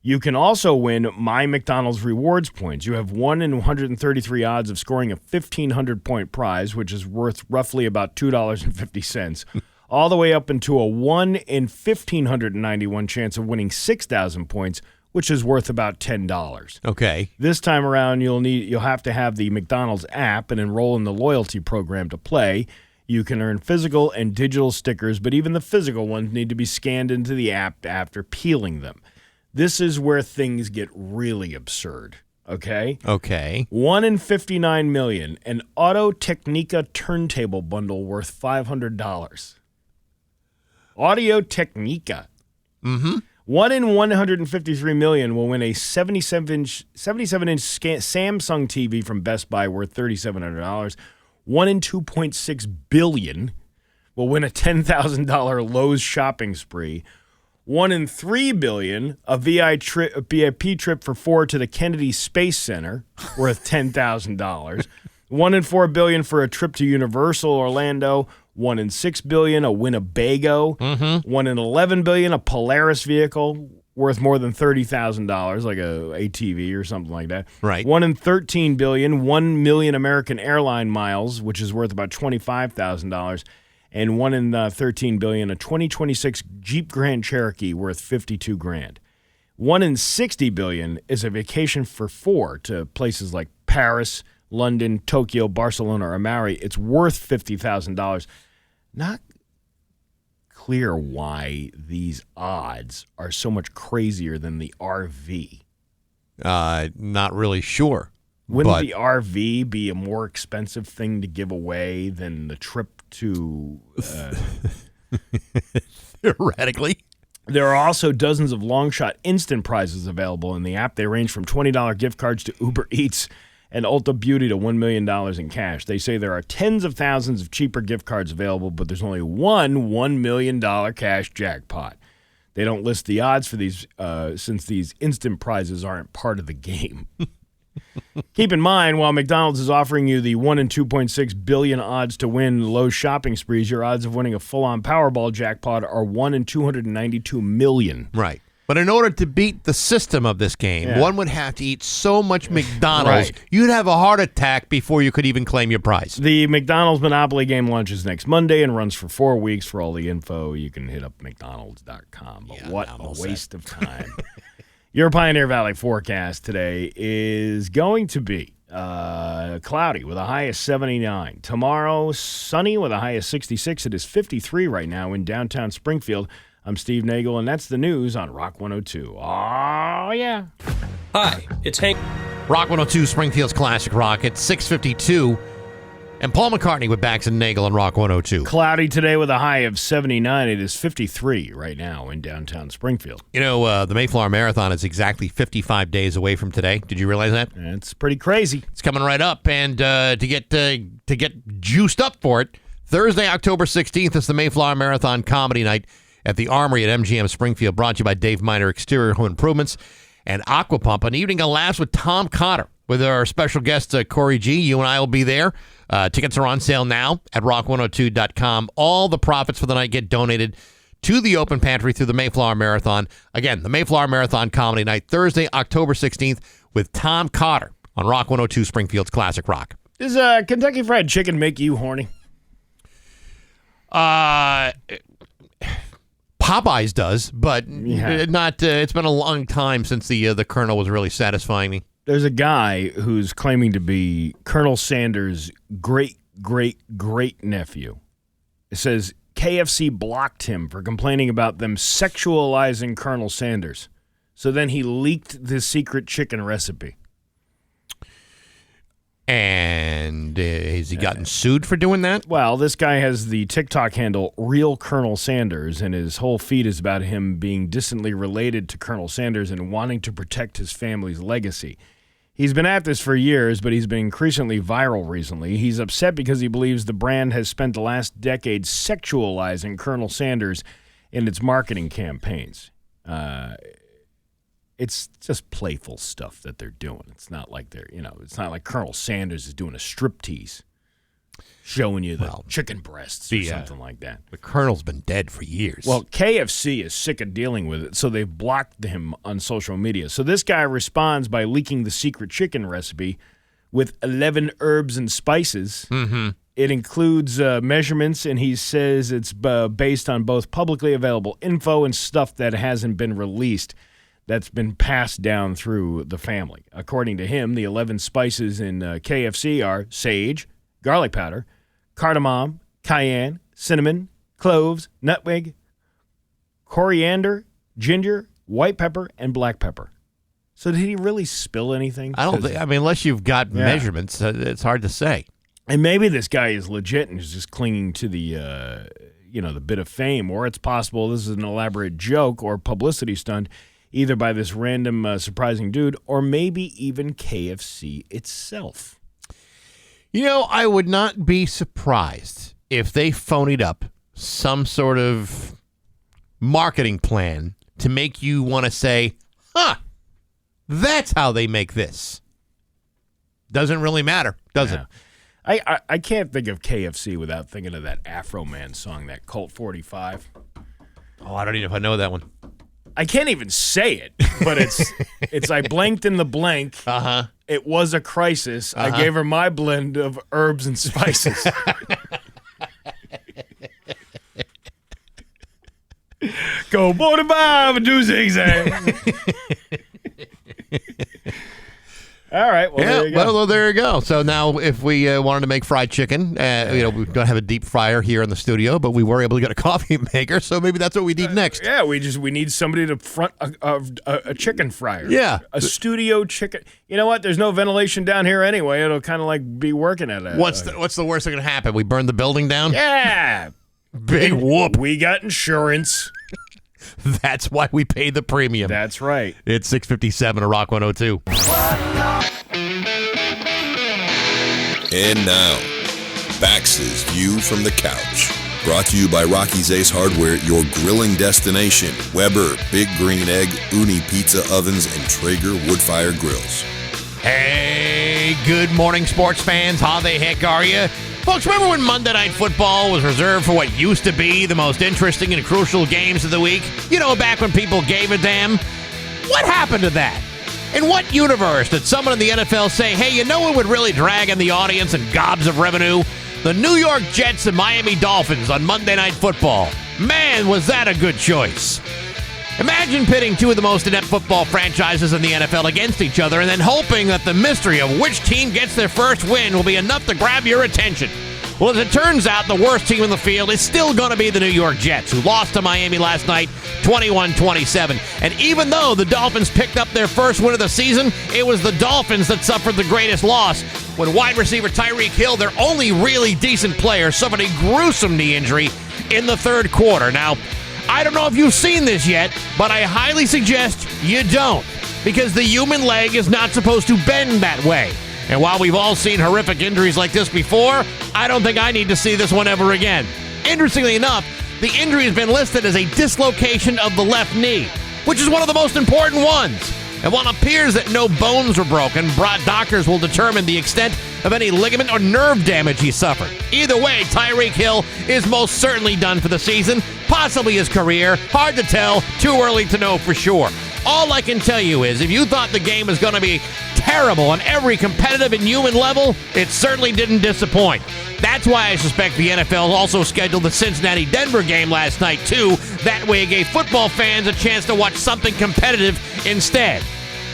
You can also win My McDonald's Rewards points. You have 1 in 133 odds of scoring a 1,500-point prize, which is worth roughly about $2.50, all the way up into a 1 in 1,591 chance of winning 6,000 points, which is worth about $10. Okay. This time around, you'll have to have the McDonald's app and enroll in the loyalty program to play. You can earn physical and digital stickers, but even the physical ones need to be scanned into the app after peeling them. This is where things get really absurd, okay? Okay. 1 in 59 million, an Auto Technica turntable bundle worth $500. Audio Technica. Mm-hmm. 1 in 153 million will win a 77-inch Samsung TV from Best Buy worth $3,700. 1 in 2.6 billion will win a $10,000 Lowe's shopping spree. 1 in 3 billion, a VIP trip for 4 to the Kennedy Space Center worth $10,000. 1 in 4 billion for a trip to Universal Orlando. 1 in 6 billion, a Winnebago. 1 in 11 billion, a Polaris vehicle worth more than $30,000, like a ATV or something like that. Right. 1 in 13 billion, 1 million American airline miles, which is worth about $25,000. And 1 in 13 billion, a 2026 Jeep Grand Cherokee worth $52,000. 1 in 60 billion is a vacation for 4 to places like Paris, London, Tokyo, Barcelona, or Amari. It's worth $50,000. Not clear why these odds are so much crazier than the RV. Not really sure. Wouldn't the RV be a more expensive thing to give away than the trip to... Theoretically. There are also dozens of long-shot instant prizes available in the app. They range from $20 gift cards to Uber Eats and Ulta Beauty to $1 million in cash. They say there are tens of thousands of cheaper gift cards available, but there's only one $1 million cash jackpot. They don't list the odds for these since these instant prizes aren't part of the game. Keep in mind, while McDonald's is offering you the 1 in 2.6 billion odds to win low shopping sprees, your odds of winning a full-on Powerball jackpot are 1 in 292 million. Right. But in order to beat the system of this game, one would have to eat so much McDonald's, you'd have a heart attack before you could even claim your prize. The McDonald's Monopoly game launches next Monday and runs for 4 weeks. For all the info, you can hit up mcdonalds.com. But what a waste of time. Your Pioneer Valley forecast today is going to be cloudy with a high of 79. Tomorrow, sunny with a high of 66. It is 53 right now in downtown Springfield. I'm Steve Nagle, and that's the news on Rock 102. Oh, yeah. Hi, it's Hank. Rock 102, Springfield's Classic Rock at 6:52. And Paul McCartney with Bax and Nagle on Rock 102. Cloudy today with a high of 79. It is 53 right now in downtown Springfield. You know, the Mayflower Marathon is exactly 55 days away from today. Did you realize that? It's pretty crazy. It's coming right up, and to get juiced up for it, Thursday, October 16th is the Mayflower Marathon Comedy Night at the Armory at MGM Springfield, brought to you by Dave Miner Exterior Home Improvements and Aquapump. An evening of laughs with Tom Cotter with our special guest, Corey G. You and I will be there. Tickets are on sale now at rock102.com. All the profits for the night get donated to the Open Pantry through the Mayflower Marathon. Again, the Mayflower Marathon Comedy Night, Thursday, October 16th with Tom Cotter on Rock 102, Springfield's Classic Rock. Does Kentucky Fried Chicken make you horny? Popeyes does, but not. It's been a long time since the Colonel was really satisfying me. There's a guy who's claiming to be Colonel Sanders' great nephew. It says KFC blocked him for complaining about them sexualizing Colonel Sanders. So then he leaked the secret chicken recipe. And has he gotten sued for doing that? Well, this guy has the TikTok handle Real Colonel Sanders, and his whole feed is about him being distantly related to Colonel Sanders and wanting to protect his family's legacy. He's been at this for years, but he's been increasingly viral recently. He's upset because he believes the brand has spent the last decade sexualizing Colonel Sanders in its marketing campaigns. It's just playful stuff that they're doing. It's not like it's not like Colonel Sanders is doing a striptease, showing you the chicken breasts or something like that. The Colonel's been dead for years. Well, KFC is sick of dealing with it, so they've blocked him on social media. So this guy responds by leaking the secret chicken recipe with 11 herbs and spices. Mm-hmm. It includes measurements, and he says it's based on both publicly available info and stuff that hasn't been released that's been passed down through the family. According to him, the 11 spices in KFC are sage, garlic powder, cardamom, cayenne, cinnamon, cloves, nutmeg, coriander, ginger, white pepper, and black pepper. So did he really spill anything? I don't think. I mean, unless you've got measurements, it's hard to say. And maybe this guy is legit and is just clinging to the, the bit of fame, or it's possible this is an elaborate joke or publicity stunt, either by this random surprising dude or maybe even KFC itself. You know, I would not be surprised if they phonied up some sort of marketing plan to make you want to say, that's how they make this. Doesn't really matter, does it? I can't think of KFC without thinking of that Afro Man song, that Colt 45. Oh, I don't even know if I know that one. I can't even say it, but it's I blanked in the blank. Uh-huh. It was a crisis. Uh-huh. I gave her my blend of herbs and spices. Go 45 and do zigzag. All right. Well, there you go. Well, there you go. So now if we wanted to make fried chicken, we don't have a deep fryer here in the studio, but we were able to get a coffee maker, so maybe that's what we need next. Yeah, we need somebody to front a chicken fryer. Yeah. A studio chicken. You know what? There's no ventilation down here anyway. It'll kind of like be working at it. What's the worst that can happen? We burn the building down? Yeah. Big whoop. We got insurance. That's why we pay the premium. That's right. It's 6:57 at Rock 102. And now, Bax's View from the Couch. Brought to you by Rocky's Ace Hardware, your grilling destination. Weber, Big Green Egg, Uni Pizza Ovens, and Traeger Woodfire Grills. Hey, good morning, sports fans. How the heck are you? Folks, remember when Monday Night Football was reserved for what used to be the most interesting and crucial games of the week? You know, back when people gave a damn? What happened to that? In what universe did someone in the NFL say, hey, you know what would really drag in the audience and gobs of revenue? The New York Jets and Miami Dolphins on Monday Night Football. Man, was that a good choice. Imagine pitting two of the most inept football franchises in the NFL against each other and then hoping that the mystery of which team gets their first win will be enough to grab your attention. Well, as it turns out, the worst team in the field is still going to be the New York Jets, who lost to Miami last night 21-27. And even though the Dolphins picked up their first win of the season, it was the Dolphins that suffered the greatest loss when wide receiver Tyreek Hill, their only really decent player, suffered a gruesome knee injury in the third quarter. Now, I don't know if you've seen this yet, but I highly suggest you don't, because the human leg is not supposed to bend that way. And while we've all seen horrific injuries like this before, I don't think I need to see this one ever again. Interestingly enough, the injury has been listed as a dislocation of the left knee, which is one of the most important ones. And while it appears that no bones were broken, doctors will determine the extent of any ligament or nerve damage he suffered. Either way, Tyreek Hill is most certainly done for the season, possibly his career. Hard to tell, too early to know for sure. All I can tell you is if you thought the game was going to be terrible on every competitive and human level, it certainly didn't disappoint. That's why I suspect the NFL also scheduled the Cincinnati-Denver game last night, too. That way it gave football fans a chance to watch something competitive instead.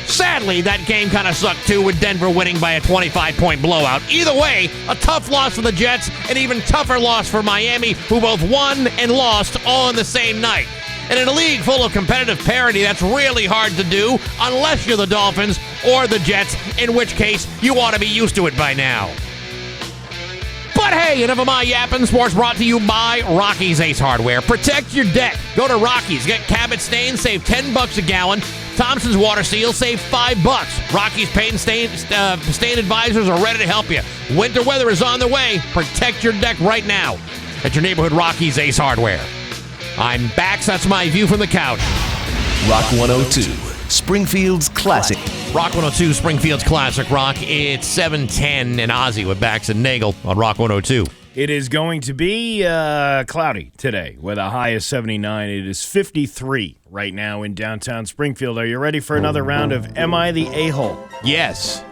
Sadly, that game kind of sucked, too, with Denver winning by a 25-point blowout. Either way, a tough loss for the Jets, an even tougher loss for Miami, who both won and lost all in the same night. And in a league full of competitive parity, that's really hard to do unless you're the Dolphins or the Jets, in which case you ought to be used to it by now. But hey, enough of my yapping. Sports brought to you by Rocky's Ace Hardware. Protect your deck. Go to Rocky's. Get Cabot Stain, save $10 a gallon. Thompson's Water Seal, save $5. Rocky's Paint and Stain Advisors are ready to help you. Winter weather is on the way. Protect your deck right now at your neighborhood Rocky's Ace Hardware. I'm Bax. That's my view from the couch. Rock 102, Springfield's classic. Rock 102, Springfield's classic rock. It's 7:10 in Ozzy with Bax and Nagle on Rock 102. It is going to be cloudy today with a high of 79. It is 53 right now in downtown Springfield. Are you ready for another round of Am I the A-Hole? Yes.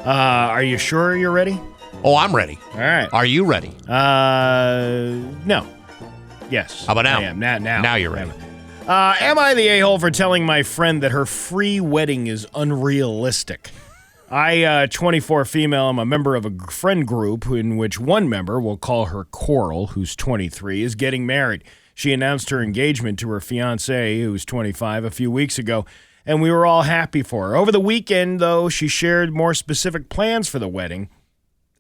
Are you sure you're ready? Oh, I'm ready. All right. Are you ready? No. Yes. How about now? I am. Now. Now you're ready. Am I the a-hole for telling my friend that her free wedding is unrealistic? I, 24 female, am a member of a friend group in which one member, we'll call her Coral, who's 23, is getting married. She announced her engagement to her fiancé, who's 25, a few weeks ago, and we were all happy for her. Over the weekend, though, she shared more specific plans for the wedding,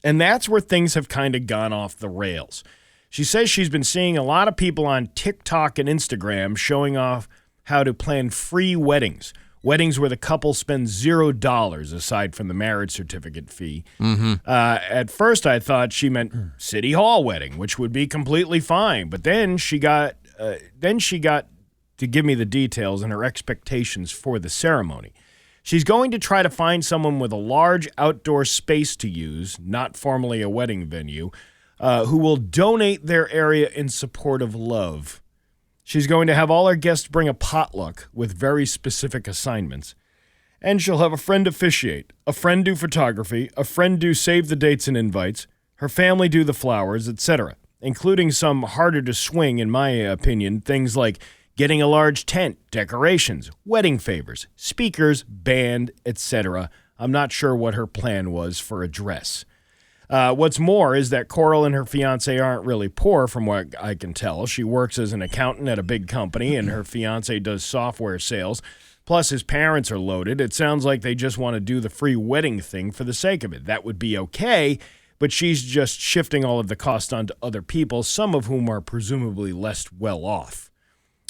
and that's where things have kind of gone off the rails. She says she's been seeing a lot of people on TikTok and Instagram showing off how to plan free weddings where the couple spends $0 aside from the marriage certificate fee. Mm-hmm. At first, I thought she meant City Hall wedding, which would be completely fine. But then she got to give me the details and her expectations for the ceremony. She's going to try to find someone with a large outdoor space to use, not formally a wedding venue, who will donate their area in support of love. She's going to have all her guests bring a potluck with very specific assignments. And she'll have a friend officiate, a friend do photography, a friend do save the dates and invites, her family do the flowers, etc., including some harder to swing, in my opinion, things like getting a large tent, decorations, wedding favors, speakers, band, etc. I'm not sure what her plan was for a dress. What's more is that Coral and her fiancé aren't really poor from what I can tell. She works as an accountant at a big company, and her fiancé does software sales. Plus, his parents are loaded. It sounds like they just want to do the free wedding thing for the sake of it. That would be okay, but she's just shifting all of the cost onto other people, some of whom are presumably less well off.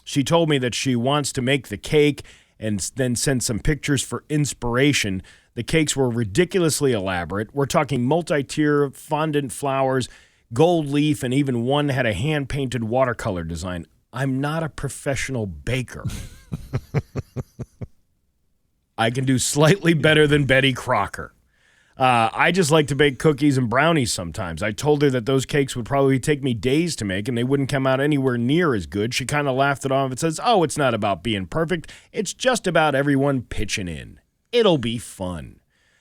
She told me that she wants to make the cake and then send some pictures for inspiration. The cakes were ridiculously elaborate. We're talking multi-tier fondant flowers, gold leaf, and even one had a hand-painted watercolor design. I'm not a professional baker. I can do slightly better than Betty Crocker. I just like to bake cookies and brownies sometimes. I told her that those cakes would probably take me days to make and they wouldn't come out anywhere near as good. She kind of laughed it off and says, oh, it's not about being perfect. It's just about everyone pitching in. It'll be fun.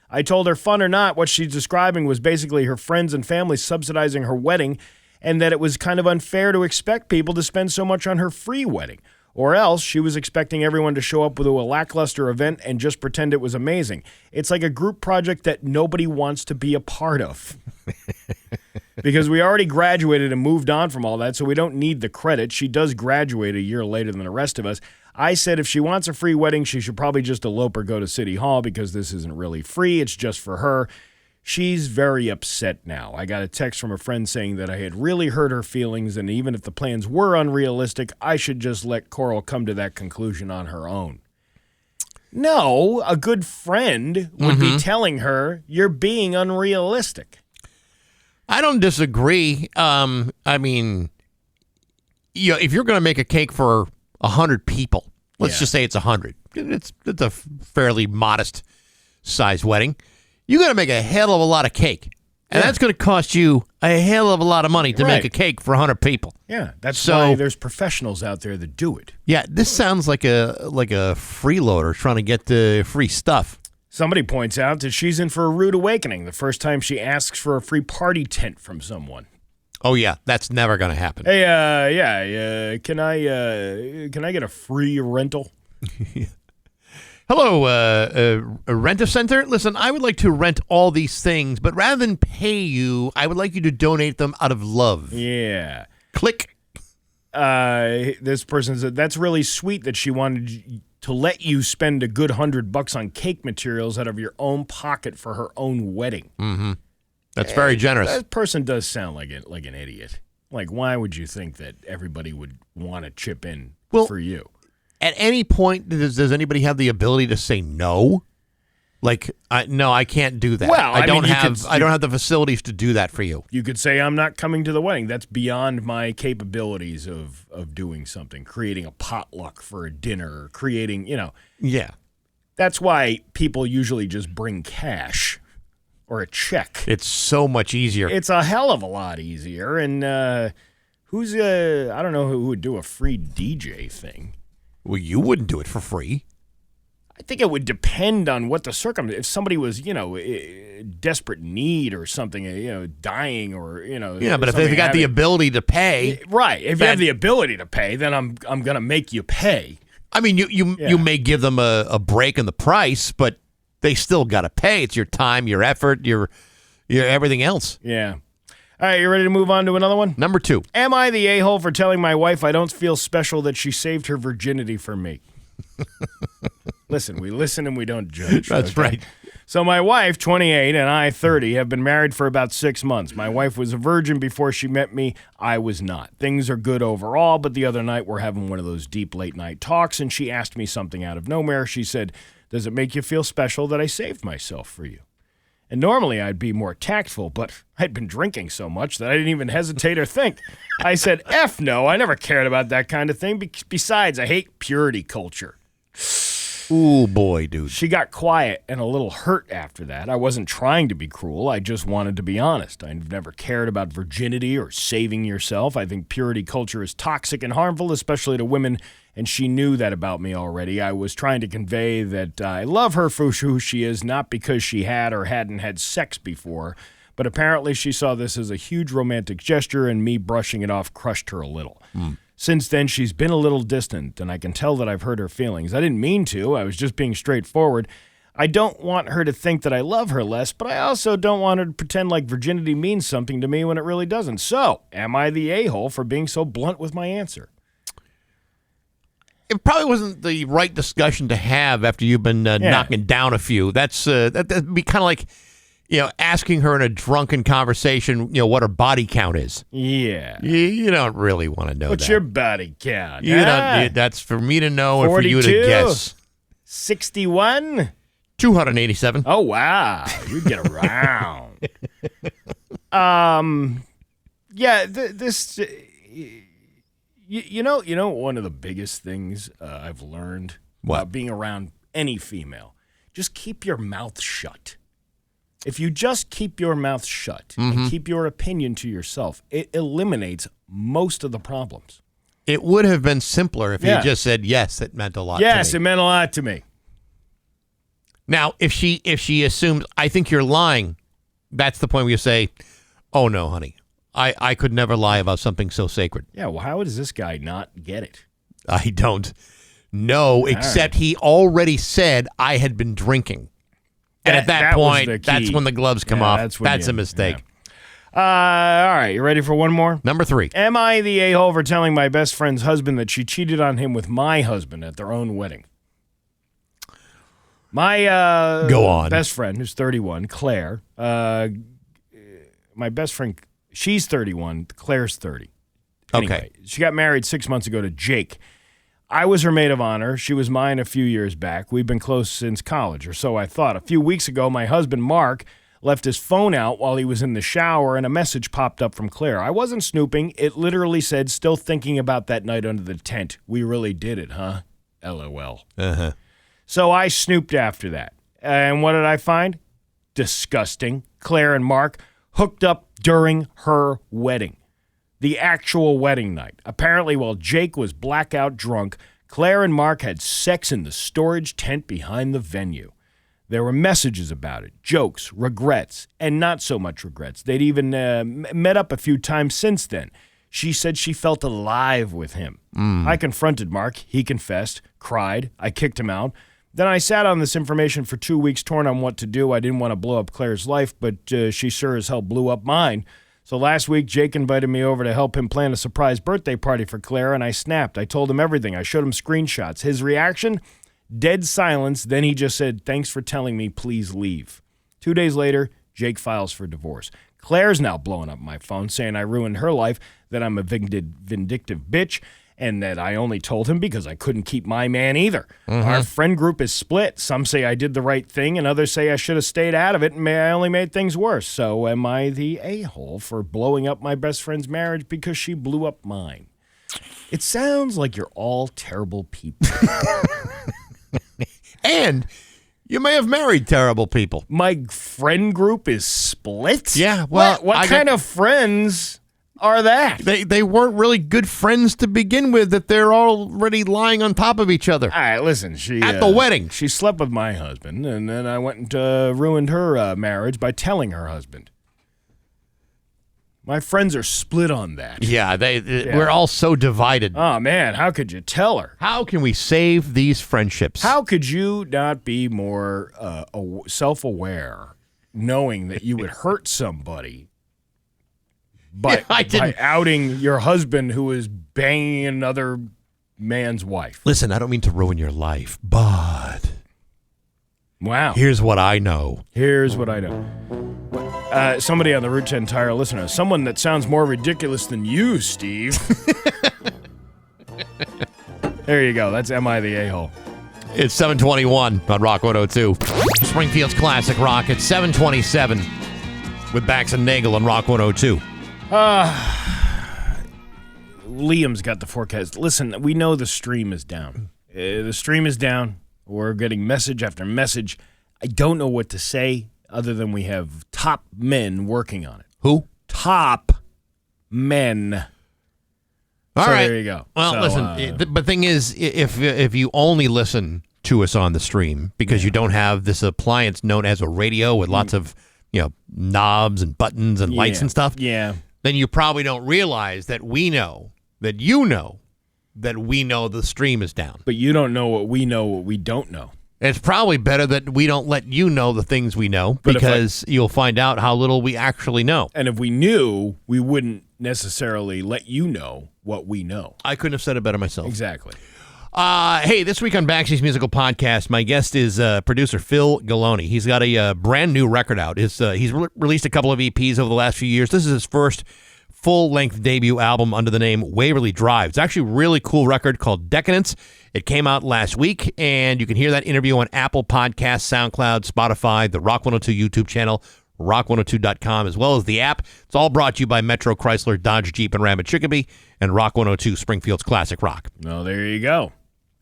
I told her, fun or not, what she's describing was basically her friends and family subsidizing her wedding and that it was kind of unfair to expect people to spend so much on her free wedding. Or else she was expecting everyone to show up with a lackluster event and just pretend it was amazing. It's like a group project that nobody wants to be a part of. Because we already graduated and moved on from all that, so we don't need the credit. She does graduate a year later than the rest of us. I said if she wants a free wedding, she should probably just elope or go to City Hall because this isn't really free. It's just for her. She's very upset now. I got a text from a friend saying that I had really hurt her feelings, and even if the plans were unrealistic, I should just let Coral come to that conclusion on her own. No, a good friend would be telling her, you're being unrealistic. I don't disagree. I mean, if you're going to make a cake for 100 people, let's just say it's 100. It's a fairly modest size wedding. You got to make a hell of a lot of cake. And that's going to cost you a hell of a lot of money to make a cake for 100 people. Yeah, that's why there's professionals out there that do it. Yeah, this sounds like a freeloader trying to get the free stuff. Somebody points out that she's in for a rude awakening the first time she asks for a free party tent from someone. Oh yeah, that's never going to happen. Hey, can I get a free rental? Hello, Rent-A-Center. Listen, I would like to rent all these things, but rather than pay you, I would like you to donate them out of love. Yeah. Click. This person said, that's really sweet that she wanted to let you spend a good $100 on cake materials out of your own pocket for her own wedding. Mm-hmm. That's very generous. That person does sound like an idiot. Like, why would you think that everybody would want to chip in for you? At any point, does anybody have the ability to say no? Like, no, I can't do that. Well, I don't have the facilities to do that for you. You could say, I'm not coming to the wedding. That's beyond my capabilities of doing something, creating a potluck for a dinner, creating, Yeah. That's why people usually just bring cash or a check. It's so much easier. It's a hell of a lot easier. And I don't know who would do a free DJ thing. Well, you wouldn't do it for free. I think it would depend on what the circumstance. If somebody was, desperate need or something, dying or, Yeah, but if they've got the ability to pay. Right. If you have the ability to pay, then I'm going to make you pay. I mean, you may give them a break in the price, but they still got to pay. It's your time, your effort, your everything else. Yeah. All right, you ready to move on to another one? Number 2. Am I the a-hole for telling my wife I don't feel special that she saved her virginity for me? Listen, we listen and we don't judge. That's right. So my wife, 28, and I, 30, have been married for about 6 months. My wife was a virgin before she met me. I was not. Things are good overall, but the other night we're having one of those deep late-night talks, and she asked me something out of nowhere. She said, does it make you feel special that I saved myself for you? And normally I'd be more tactful, but I'd been drinking so much that I didn't even hesitate or think. I said, F no, I never cared about that kind of thing. Besides, I hate purity culture. Ooh, boy, dude. She got quiet and a little hurt after that. I wasn't trying to be cruel. I just wanted to be honest. I've never cared about virginity or saving yourself. I think purity culture is toxic and harmful, especially to women, and she knew that about me already. I was trying to convey that I love her for who she is, not because she had or hadn't had sex before, but apparently she saw this as a huge romantic gesture, and me brushing it off crushed her a little. Since then, she's been a little distant, and I can tell that I've hurt her feelings. I didn't mean to. I was just being straightforward. I don't want her to think that I love her less, but I also don't want her to pretend like virginity means something to me when it really doesn't. So, am I the a-hole for being so blunt with my answer? It probably wasn't the right discussion to have after you've been knocking down a few. That'd be kind of like, asking her in a drunken conversation, what her body count is. Yeah. You don't really want to know What's that. your body count? That's for me to know and for you to 42? guess. 61? 287. Oh, wow. You get around. This... You know, one of the biggest things I've learned about being around any female, just keep your mouth shut. If you just keep your mouth shut and keep your opinion to yourself, it eliminates most of the problems. It would have been simpler if you just said, yes, it meant a lot to me. Yes, it meant a lot to me. Now, if she assumes, I think you're lying, that's the point where you say, oh, no, honey. I could never lie about something so sacred. Yeah, well, how does this guy not get it? I don't know, except he already said I had been drinking. And at that point, that's when the gloves come off. That's a mistake. Yeah. All right, you ready for one more? Number 3. Am I the a-hole for telling my best friend's husband that she cheated on him with my husband at their own wedding? My Go on. Best friend, who's 31, Claire, my best friend, she's 31, Claire's 30. Anyway, Okay. She got married 6 months ago to Jake. I was her maid of honor. She was mine a few years back. We've been close since college, or so I thought. A few weeks ago, my husband, Mark, left his phone out while he was in the shower, and a message popped up from Claire. I wasn't snooping. It literally said, still thinking about that night under the tent. We really did it, huh? LOL. Uh-huh. So I snooped after that. And what did I find? Disgusting. Claire and Mark hooked up during her wedding. The actual wedding night. Apparently, while Jake was blackout drunk, Claire and Mark had sex in the storage tent behind the venue. There were messages about it, jokes, regrets, and not so much regrets. They'd even met up a few times since then. She said she felt alive with him. I confronted Mark. He confessed, cried. I kicked him out. Then I sat on this information for 2 weeks, torn on what to do. I didn't want to blow up Claire's life, but she sure as hell blew up mine. So last week, Jake invited me over to help him plan a surprise birthday party for Claire, and I snapped. I told him everything. I showed him screenshots. His reaction? Dead silence. Then he just said, thanks for telling me, please leave. 2 days later, Jake files for divorce. Claire's now blowing up my phone, saying I ruined her life, that I'm a vindictive bitch, and that I only told him because I couldn't keep my man either. Our friend group is split. Some say I did the right thing, and others say I should have stayed out of it, and I only made things worse. So am I the a-hole for blowing up my best friend's marriage because she blew up mine? It sounds like you're all terrible people. And you may have married terrible people. My friend group is split? Yeah, well, what kind of friends are that? They weren't really good friends to begin with, that they're already lying on top of each other. All right, listen. At the wedding. She slept with my husband, and then I went and ruined her marriage by telling her husband. My friends are split on that. Yeah, we're all so divided. Oh, man, how could you tell her? How can we save these friendships? How could you not be more self-aware, knowing that you would hurt somebody by outing your husband who is banging another man's wife? Listen, I don't mean to ruin your life, but wow. Here's what I know. Here's what I know. Somebody on the Route 10 Tire listener, someone that sounds more ridiculous than you, Steve. There you go. That's Am I the A-hole? It's 7:21 on Rock 102. Springfield's Classic Rock at 7:27 with Bax and Nagle on Rock 102. Liam's got the forecast. Listen, we know the stream is down. The stream is down. We're getting message after message. I don't know what to say other than we have top men working on it. Who? Top men. All right. There you go. Well, So, listen, the thing is, if you only listen to us on the stream because you don't have this appliance known as a radio with lots of, knobs and buttons and lights and stuff, then you probably don't realize that we know that you know that we know the stream is down. But you don't know what we don't know. It's probably better that we don't let you know the things we know, because you'll find out how little we actually know. And if we knew, we wouldn't necessarily let you know what we know. I couldn't have said it better myself. Exactly. Hey, this week on Baxy's Musical Podcast, my guest is producer Phil Galoni. He's got a brand new record out. He's released a couple of EPs over the last few years. This is his first full-length debut album under the name Waverly Drive. It's actually a really cool record called Decadence. It came out last week, and you can hear that interview on Apple Podcasts, SoundCloud, Spotify, the Rock 102 YouTube channel, rock102.com, as well as the app. It's all brought to you by Metro Chrysler, Dodge, Jeep, and Ram at Chicopee, and Rock 102, Springfield's classic rock. Well, there you go.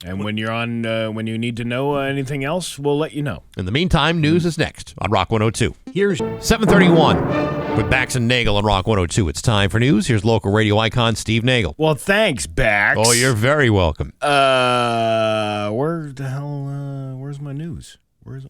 And when you're on, when you need to know anything else, we'll let you know. In the meantime, news is next on Rock 102. Here's 7:31 with Bax and Nagle on Rock 102. It's time for news. Here's local radio icon Steve Nagle. Well, thanks, Bax. Oh, you're very welcome. Where the hell? Where's my news? Here's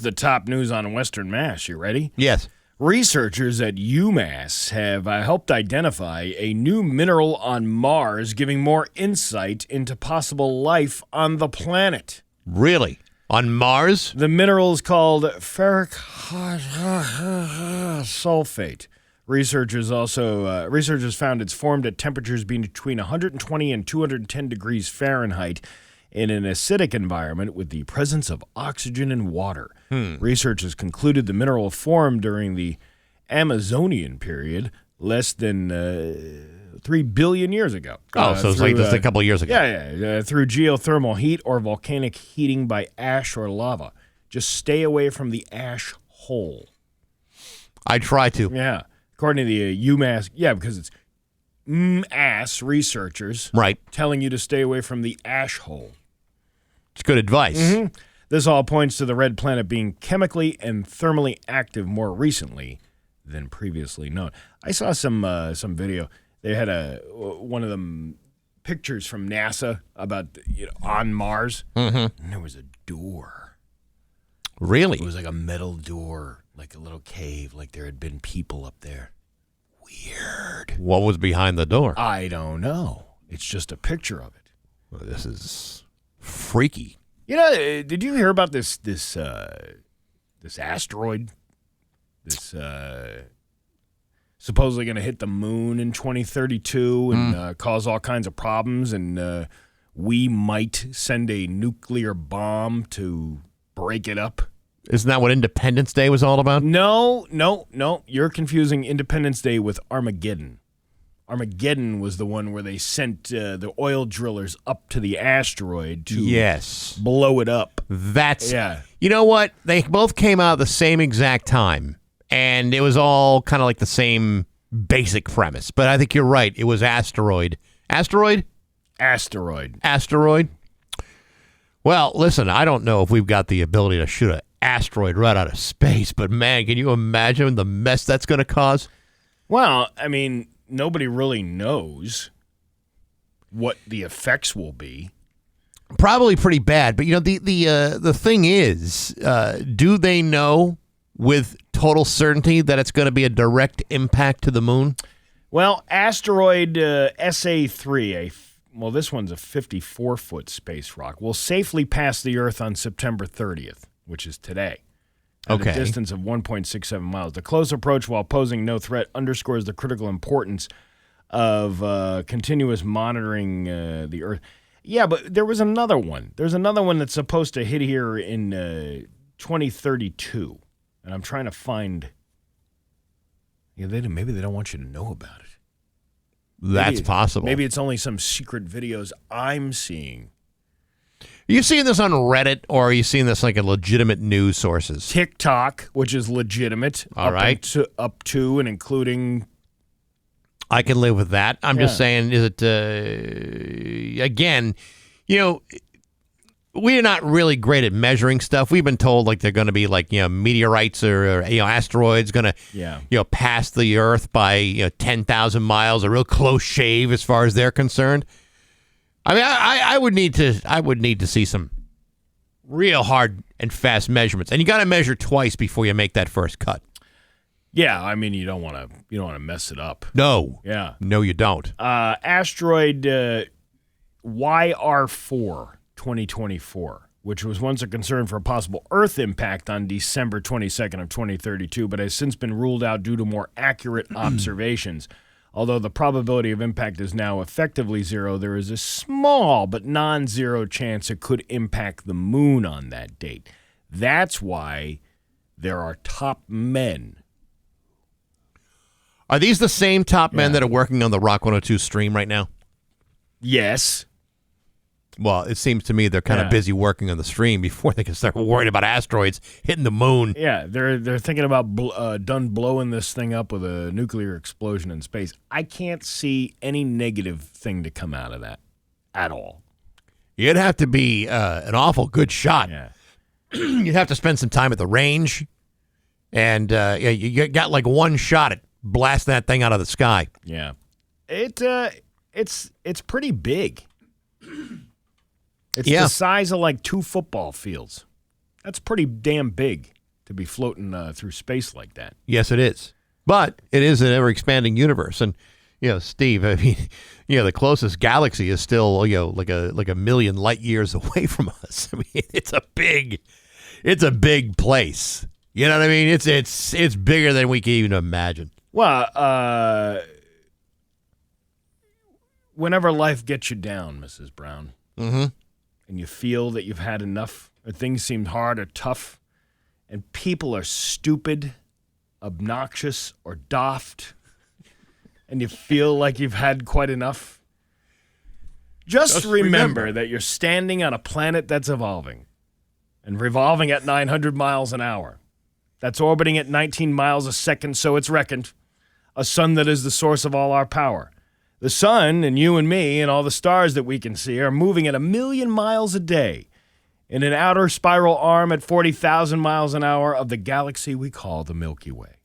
the top news on Western Mass. You ready? Yes. Researchers at UMass have helped identify a new mineral on Mars, giving more insight into possible life on the planet. Really? On Mars? The mineral is called ferric sulfate. Researchers found it's formed at temperatures between 120 and 210 degrees Fahrenheit in an acidic environment with the presence of oxygen and water. Researchers concluded the mineral formed during the Amazonian period less than 3 billion years ago. So it's like just a couple of years ago. Yeah. Through geothermal heat or volcanic heating by ash or lava. Just stay away from the ash hole. I try to. Yeah. According to the UMass, because it's ass researchers right telling you to stay away from the ash hole. It's good advice. Mm-hmm. This all points to the red planet being chemically and thermally active more recently than previously known. I saw some video. They had one of them pictures from NASA about on Mars, and there was a door. Really? It was like a metal door, like a little cave, like there had been people up there. Weird. What was behind the door? I don't know. It's just a picture of it. Well, this is freaky. Did you hear about this asteroid? This supposedly going to hit the moon in 2032 and cause all kinds of problems, and we might send a nuclear bomb to break it up. Isn't that what Independence Day was all about? No. You're confusing Independence Day with Armageddon. Armageddon was the one where they sent the oil drillers up to the asteroid to blow it up. You know what? They both came out at the same exact time, and it was all kind of like the same basic premise. But I think you're right. It was asteroid. Asteroid? Asteroid. Well, listen, I don't know if we've got the ability to shoot an asteroid right out of space, but man, can you imagine the mess that's going to cause? Well, I mean, nobody really knows what the effects will be. Probably pretty bad, but the thing is, do they know with total certainty that it's going to be a direct impact to the moon? Well, asteroid SA3, this one's a 54-foot space rock, will safely pass the Earth on September 30th, which is today. At a distance of 1.67 miles. The close approach, while posing no threat, underscores the critical importance of continuous monitoring the Earth. Yeah, but there was another one. There's another one that's supposed to hit here in 2032. And I'm trying to find... maybe they don't want you to know about it. That's possible. Maybe it's only some secret videos I'm seeing. Are you seeing this on Reddit, or are you seeing this like a legitimate news sources? TikTok, which is legitimate. All right. Up to and including... I can live with that. I'm just saying, is it... again, we're not really great at measuring stuff. We've been told like they're going to be like, meteorites or asteroids going to, pass the Earth by 10,000 miles, a real close shave as far as they're concerned. I mean, I would need to see some real hard and fast measurements, and you got to measure twice before you make that first cut. Yeah, I mean, you don't want to mess it up. No. Yeah. No, you don't. Asteroid YR4 2024. which was once a concern for a possible Earth impact on December 22nd of 2032, but has since been ruled out due to more accurate observations. Although the probability of impact is now effectively zero, there is a small but non-zero chance it could impact the moon on that date. That's why there are top men. Are these the same top men that are working on the Rock 102 stream right now? Yes. Well, it seems to me they're kind of busy working on the stream before they can start worrying about asteroids hitting the moon. Yeah, they're thinking about done blowing this thing up with a nuclear explosion in space. I can't see any negative thing to come out of that at all. You'd have to be an awful good shot. Yeah. You'd have to spend some time at the range, and you got like one shot at blasting that thing out of the sky. Yeah, it's pretty big. It's the size of like 2 football fields. That's pretty damn big to be floating through space like that. Yes, it is. But it is an ever-expanding universe. And, Steve, I mean, the closest galaxy is still, like a million light years away from us. I mean, it's a big place. You know what I mean? It's bigger than we can even imagine. Well, whenever life gets you down, Mrs. Brown, and you feel that you've had enough, or things seem hard or tough, and people are stupid, obnoxious, or daft, and you feel like you've had quite enough, just remember that you're standing on a planet that's evolving and revolving at 900 miles an hour. That's orbiting at 19 miles a second, so it's reckoned. A sun that is the source of all our power. The sun and you and me and all the stars that we can see are moving at 1 million miles a day in an outer spiral arm at 40,000 miles an hour of the galaxy we call the Milky Way.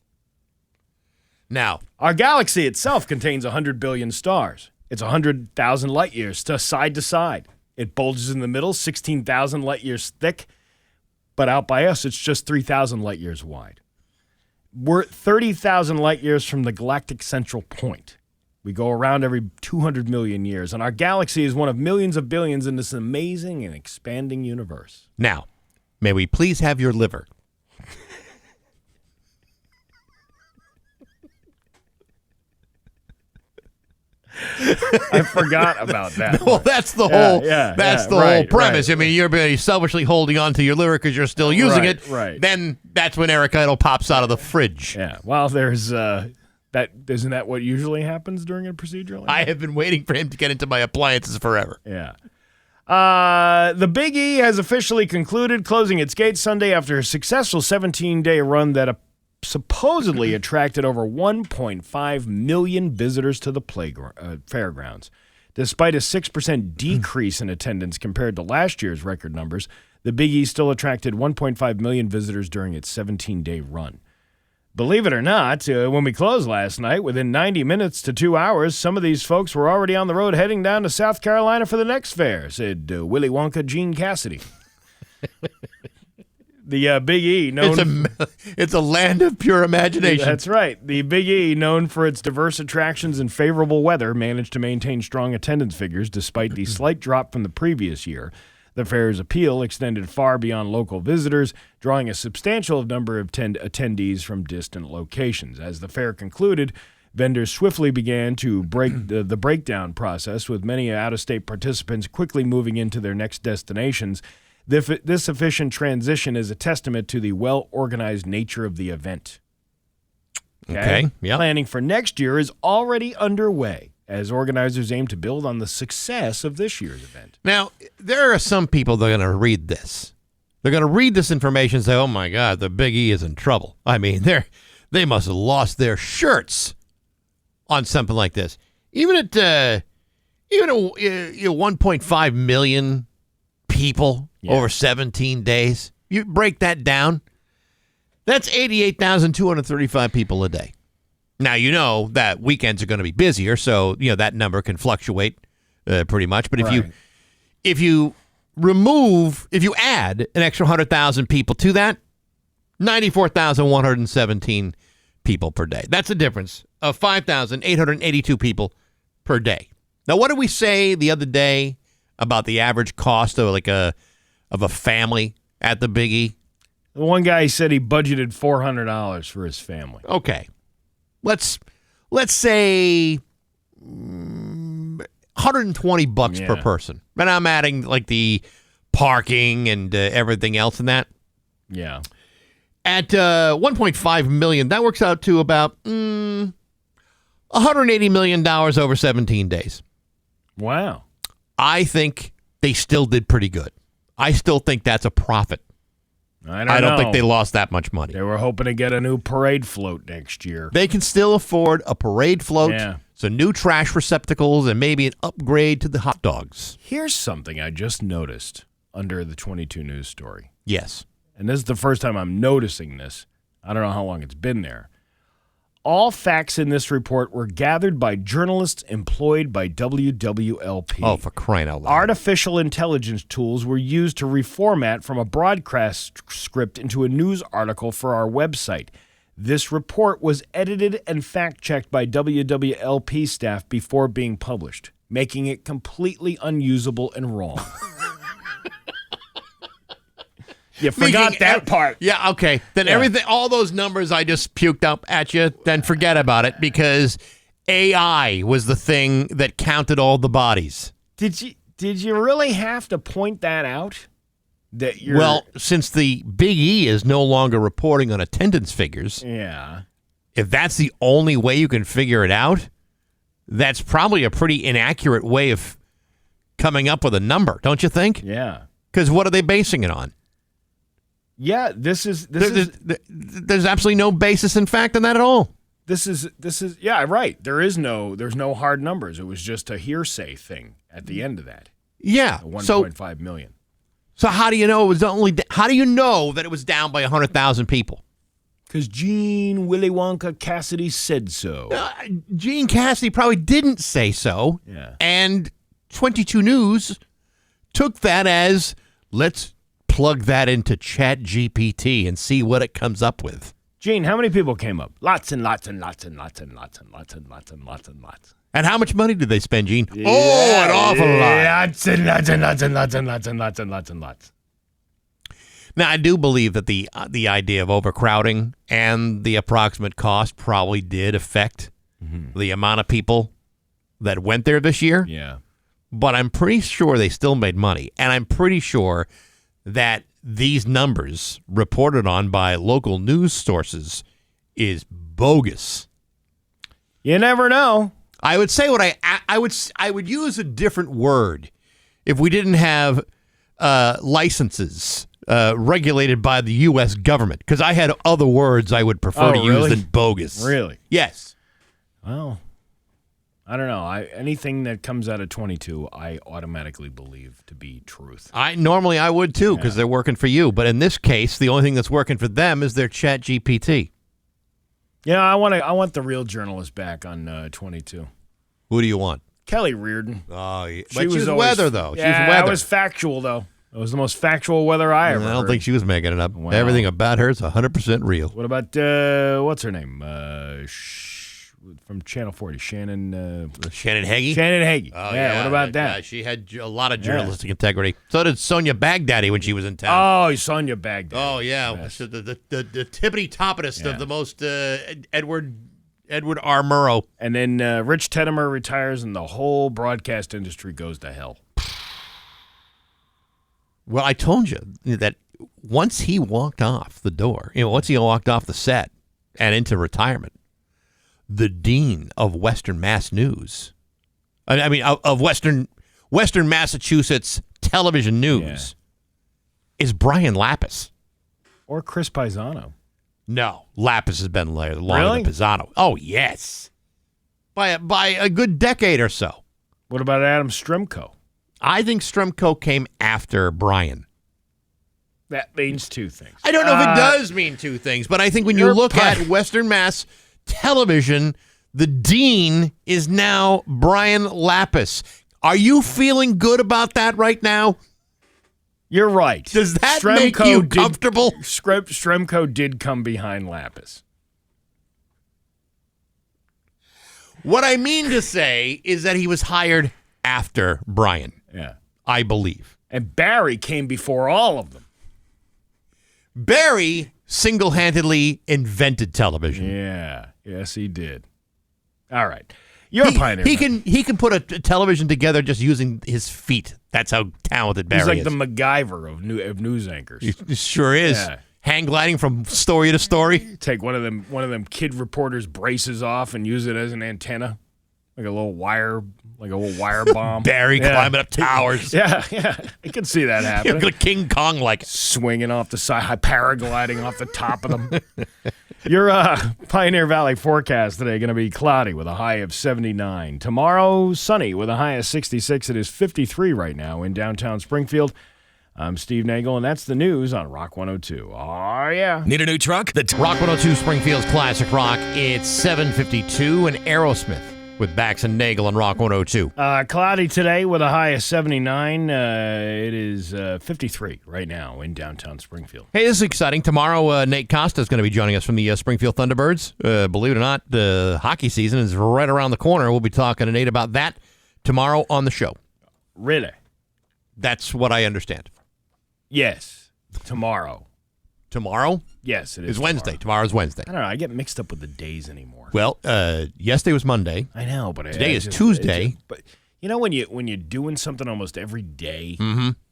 Now, our galaxy itself contains 100 billion stars. It's 100,000 light years to side. It bulges in the middle, 16,000 light years thick, but out by us, it's just 3,000 light years wide. We're 30,000 light years from the galactic central point. We go around every 200 million years, and our galaxy is one of millions of billions in this amazing and expanding universe. Now, may we please have your liver? I forgot about that. Well, that's the whole premise. Right. I mean, you're selfishly holding on to your liver because you're still using it. Right. Then that's when Eric Idle pops out of the fridge. Yeah. Well, there's isn't that what usually happens during a procedure like that? I have been waiting for him to get into my appliances forever. Yeah. The Big E has officially concluded, closing its gates Sunday after a successful 17-day run that supposedly attracted over 1.5 million visitors to the fairgrounds. Despite a 6% decrease in attendance compared to last year's record numbers, the Big E still attracted 1.5 million visitors during its 17-day run. Believe it or not, when we closed last night, within 90 minutes to 2 hours, some of these folks were already on the road heading down to South Carolina for the next fair, said Willy Wonka Gene Cassidy. The Big E, it's a land of pure imagination. That's right. The Big E, known for its diverse attractions and favorable weather, managed to maintain strong attendance figures despite the slight drop from the previous year. The fair's appeal extended far beyond local visitors, drawing a substantial number of attendees from distant locations. As the fair concluded, vendors swiftly began to break the breakdown process, with many out-of-state participants quickly moving into their next destinations. This efficient transition is a testament to the well-organized nature of the event. Okay. Yeah. Planning for next year is already underway, as organizers aim to build on the success of this year's event. Now, there are some people that are going to read this. They're going to read this information and say, oh, my God, the Big E is in trouble. I mean, they must have lost their shirts on something like this. Even at 1.5 million people over 17 days, you break that down, that's 88,235 people a day. Now, you know that weekends are going to be busier, so that number can fluctuate pretty much. But if you add an extra 100,000 people to that, 94,117 people per day. That's a difference of 5,882 people per day. Now, what did we say the other day about the average cost of like a of a family at the Big E. The one guy said he budgeted $400 for his family. Okay. Let's say $120 per person. And I'm adding like the parking and everything else in that. Yeah. At $1.5 million, that works out to about $180 million over 17 days. Wow. I think they still did pretty good. I still think that's a profit. I don't think they lost that much money. They were hoping to get a new parade float next year. They can still afford a parade float, Yeah. some new trash receptacles, and maybe an upgrade to the hot dogs. Here's something I just noticed under the 22 News story. Yes. And this is the first time I'm noticing this. I don't know how long it's been there. All facts in this report were gathered by journalists employed by WWLP. Oh, for crying out loud. Artificial intelligence tools were used to reformat from a broadcast script into a news article for our website. This report was edited and fact-checked by WWLP staff before being published, making it completely unusable and wrong. You forgot that part. Yeah, okay. Then everything, all those numbers I just puked up at you, then forget about it because AI was the thing that counted all the bodies. Did you really have to point that out? That you're Well, since the Big E is no longer reporting on attendance figures, yeah. if that's the only way you can figure it out, that's probably a pretty inaccurate way of coming up with a number, don't you think? Yeah. Because what are they basing it on? Yeah, this is There's absolutely no basis in fact in that at all. This is yeah, right. There's no hard numbers. It was just a hearsay thing at the end of that. Yeah. The 1.5 million. So how do you know it was only? How do you know that it was down by 100,000 people? Because Gene Willy Wonka Cassidy said so. Gene Cassidy probably didn't say so. Yeah. And 22 News took that as let's plug that into Chat GPT and see what it comes up with. Gene, how many people came up? Lots and lots and lots and lots and lots and lots and lots and lots and lots. And how much money did they spend, Gene? An awful lot. Lots and lots and lots and lots and lots and lots and lots and lots. Now, I do believe that the idea of overcrowding and the approximate cost probably did affect the amount of people that went there this year. Yeah. But I'm pretty sure they still made money. And I'm pretty sure that these numbers reported on by local news sources is bogus. You never know. I would say I would use a different word if we didn't have licenses regulated by the U.S. government, because I had other words I would prefer to use than bogus. Really? Yes. Well, I don't know. Anything that comes out of 22, I automatically believe to be truth. Normally I would too, because they're working for you. But in this case, the only thing that's working for them is their Chat GPT. Yeah, I want the real journalist back on 22. Who do you want? Kelly Reardon. Oh, yeah. She But was she's always- weather though. Yeah, she's weather. that was factual though. It was the most factual weather I ever I don't heard. think she was making it up. Wow. Everything about her is 100% real. What about what's her name? From Channel 40, Shannon Shannon Hagee? Shannon Hagee. Oh, yeah, what about that? She had a lot of journalistic integrity. So did Sonia Baghdadi when she was in town. Oh, Sonia Baghdadi. Oh, yeah. Yes. The tippity-toppitest of the most Edward R. Murrow. And then Rich Teddemer retires and the whole broadcast industry goes to hell. Well, I told you that once he walked off the door, once he walked off the set and into retirement, the dean of Western Mass News, of Western Massachusetts television news, is Brian Lapis. Or Chris Paisano. No, Lapis has been there longer Really? than Pisano. Oh, yes. By a good decade or so. What about Adam Stremko? I think Stremko came after Brian. That means two things. I don't know if it does mean two things, but I think when you You're look at Western Mass television, the dean is now Brian Lapis. Are you feeling good about that right now? You're right. Does that make you comfortable? Stremko did come behind Lapis. What I mean to say is that he was hired after Brian. Yeah. I believe. And Barry came before all of them. Barry single-handedly invented television. Yeah. Yes, he did. All right. You're a pioneer. He can put a television together just using his feet. That's how talented Barry is. He's like the MacGyver of news anchors. He sure is. Yeah. Hang gliding from story to story. Take one of them kid reporters' braces off and use it as an antenna, like a little wire bomb. Barry climbing up towers. Yeah. I can see that happening. Like King Kong, like swinging off the side, paragliding off the top of them. Your Pioneer Valley forecast today going to be cloudy with a high of 79. Tomorrow, sunny with a high of 66. It is 53 right now in downtown Springfield. I'm Steve Nagle, and that's the news on Rock 102. Oh, yeah. Need a new truck? Rock 102 Springfield's Classic Rock. It's 7:52 and Aerosmith with Bax and Nagle on Rock 102. Cloudy today with a high of 79. It is 53 right now in downtown Springfield. Hey, this is exciting. Tomorrow, Nate Costa is going to be joining us from the Springfield Thunderbirds. Believe it or not, the hockey season is right around the corner. We'll be talking to Nate about that tomorrow on the show. Really? That's what I understand. Yes. Tomorrow. Tomorrow? Yes, it is. It's Wednesday. Tomorrow's Wednesday. I don't know. I get mixed up with the days anymore. Well, yesterday was Monday. I know, but today is Tuesday. But you know when you're doing something almost every day,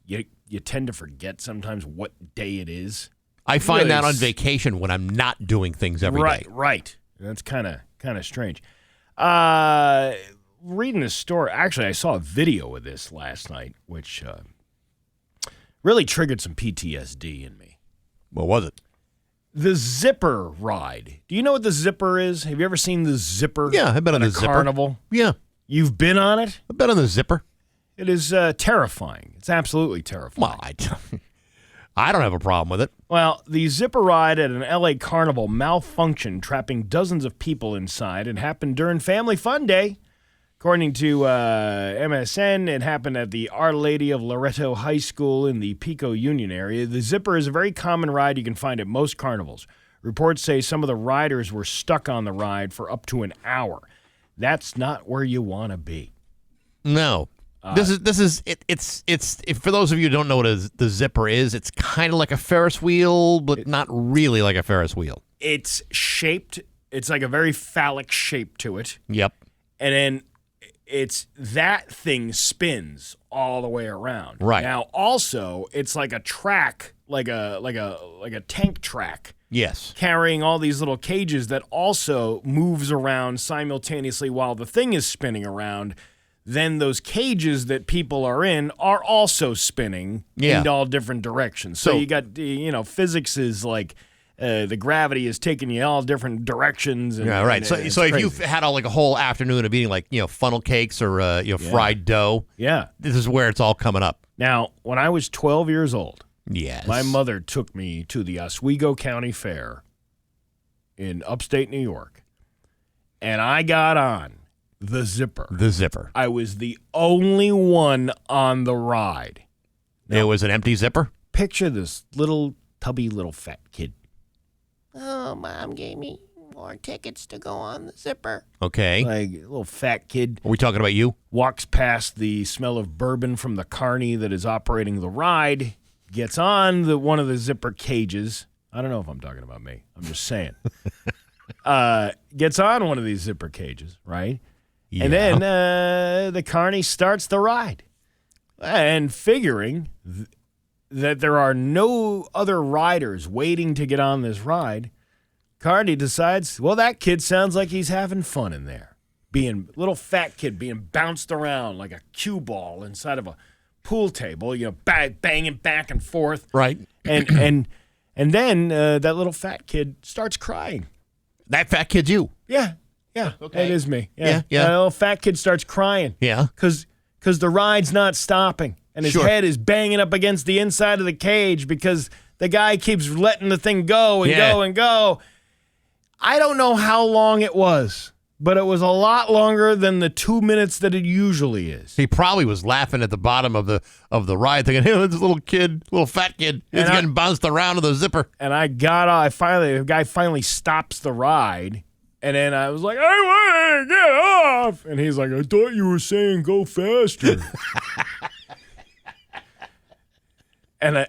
you tend to forget sometimes what day it is. I find that on vacation when I'm not doing things every day. Right. That's kind of strange. Reading this story, actually, I saw a video of this last night, which really triggered some PTSD in me. What was it? The Zipper ride. Do you know what the Zipper is? Have you ever seen the Zipper? Yeah, I've been on a the Zipper. Carnival. Yeah. You've been on it? I've been on the Zipper. It is terrifying. It's absolutely terrifying. Well, I don't have a problem with it. Well, the Zipper ride at an L.A. Carnival malfunctioned, trapping dozens of people inside. It happened during Family Fun Day. According to MSN, it happened at the Our Lady of Loretto High School in the Pico Union area. The Zipper is a very common ride you can find at most carnivals. Reports say some of the riders were stuck on the ride for up to an hour. That's not where you want to be. No. This is it's for those of you who don't know what the Zipper is, it's kind of like a Ferris wheel, but not really like a Ferris wheel. It's like a very phallic shape to it. Yep. And then that thing spins all the way around. Right. Now, also, it's like a track, like a tank track. Yes. Carrying all these little cages that also moves around simultaneously while the thing is spinning around. Then those cages that people are in are also spinning in all different directions. So you got, physics is like the gravity is taking you all different directions. Yeah, right. So if you've had a whole afternoon of eating funnel cakes or fried dough, this is where it's all coming up. Now, when I was 12 years old, yes, my mother took me to the Oswego County Fair in upstate New York, and I got on the Zipper. The Zipper. I was the only one on the ride. Now, it was an empty Zipper? Picture this tubby little fat kid. Oh, Mom gave me more tickets to go on the Zipper. Okay. Like a little fat kid. Are we talking about you? Walks past the smell of bourbon from the carny that is operating the ride, gets on one of the Zipper cages. I don't know if I'm talking about me. I'm just saying. Gets on one of these Zipper cages, right? Yeah. And then the carny starts the ride. And figuring that there are no other riders waiting to get on this ride, Carney decides, well, that kid sounds like he's having fun in there. Little fat kid being bounced around like a cue ball inside of a pool table, banging back and forth. Right. And then that little fat kid starts crying. That fat kid's you. Yeah. Okay. It is me. Yeah. Yeah. That little fat kid starts crying. Yeah. Because the ride's not stopping. And his head is banging up against the inside of the cage because the guy keeps letting the thing go and go and go. I don't know how long it was, but it was a lot longer than the 2 minutes that it usually is. He probably was laughing at the bottom of the ride, thinking, "Hey, this little fat kid is getting bounced around to the Zipper." And I got off. The guy finally stops the ride, and then I was like, "I want to get off," and he's like, "I thought you were saying go faster." and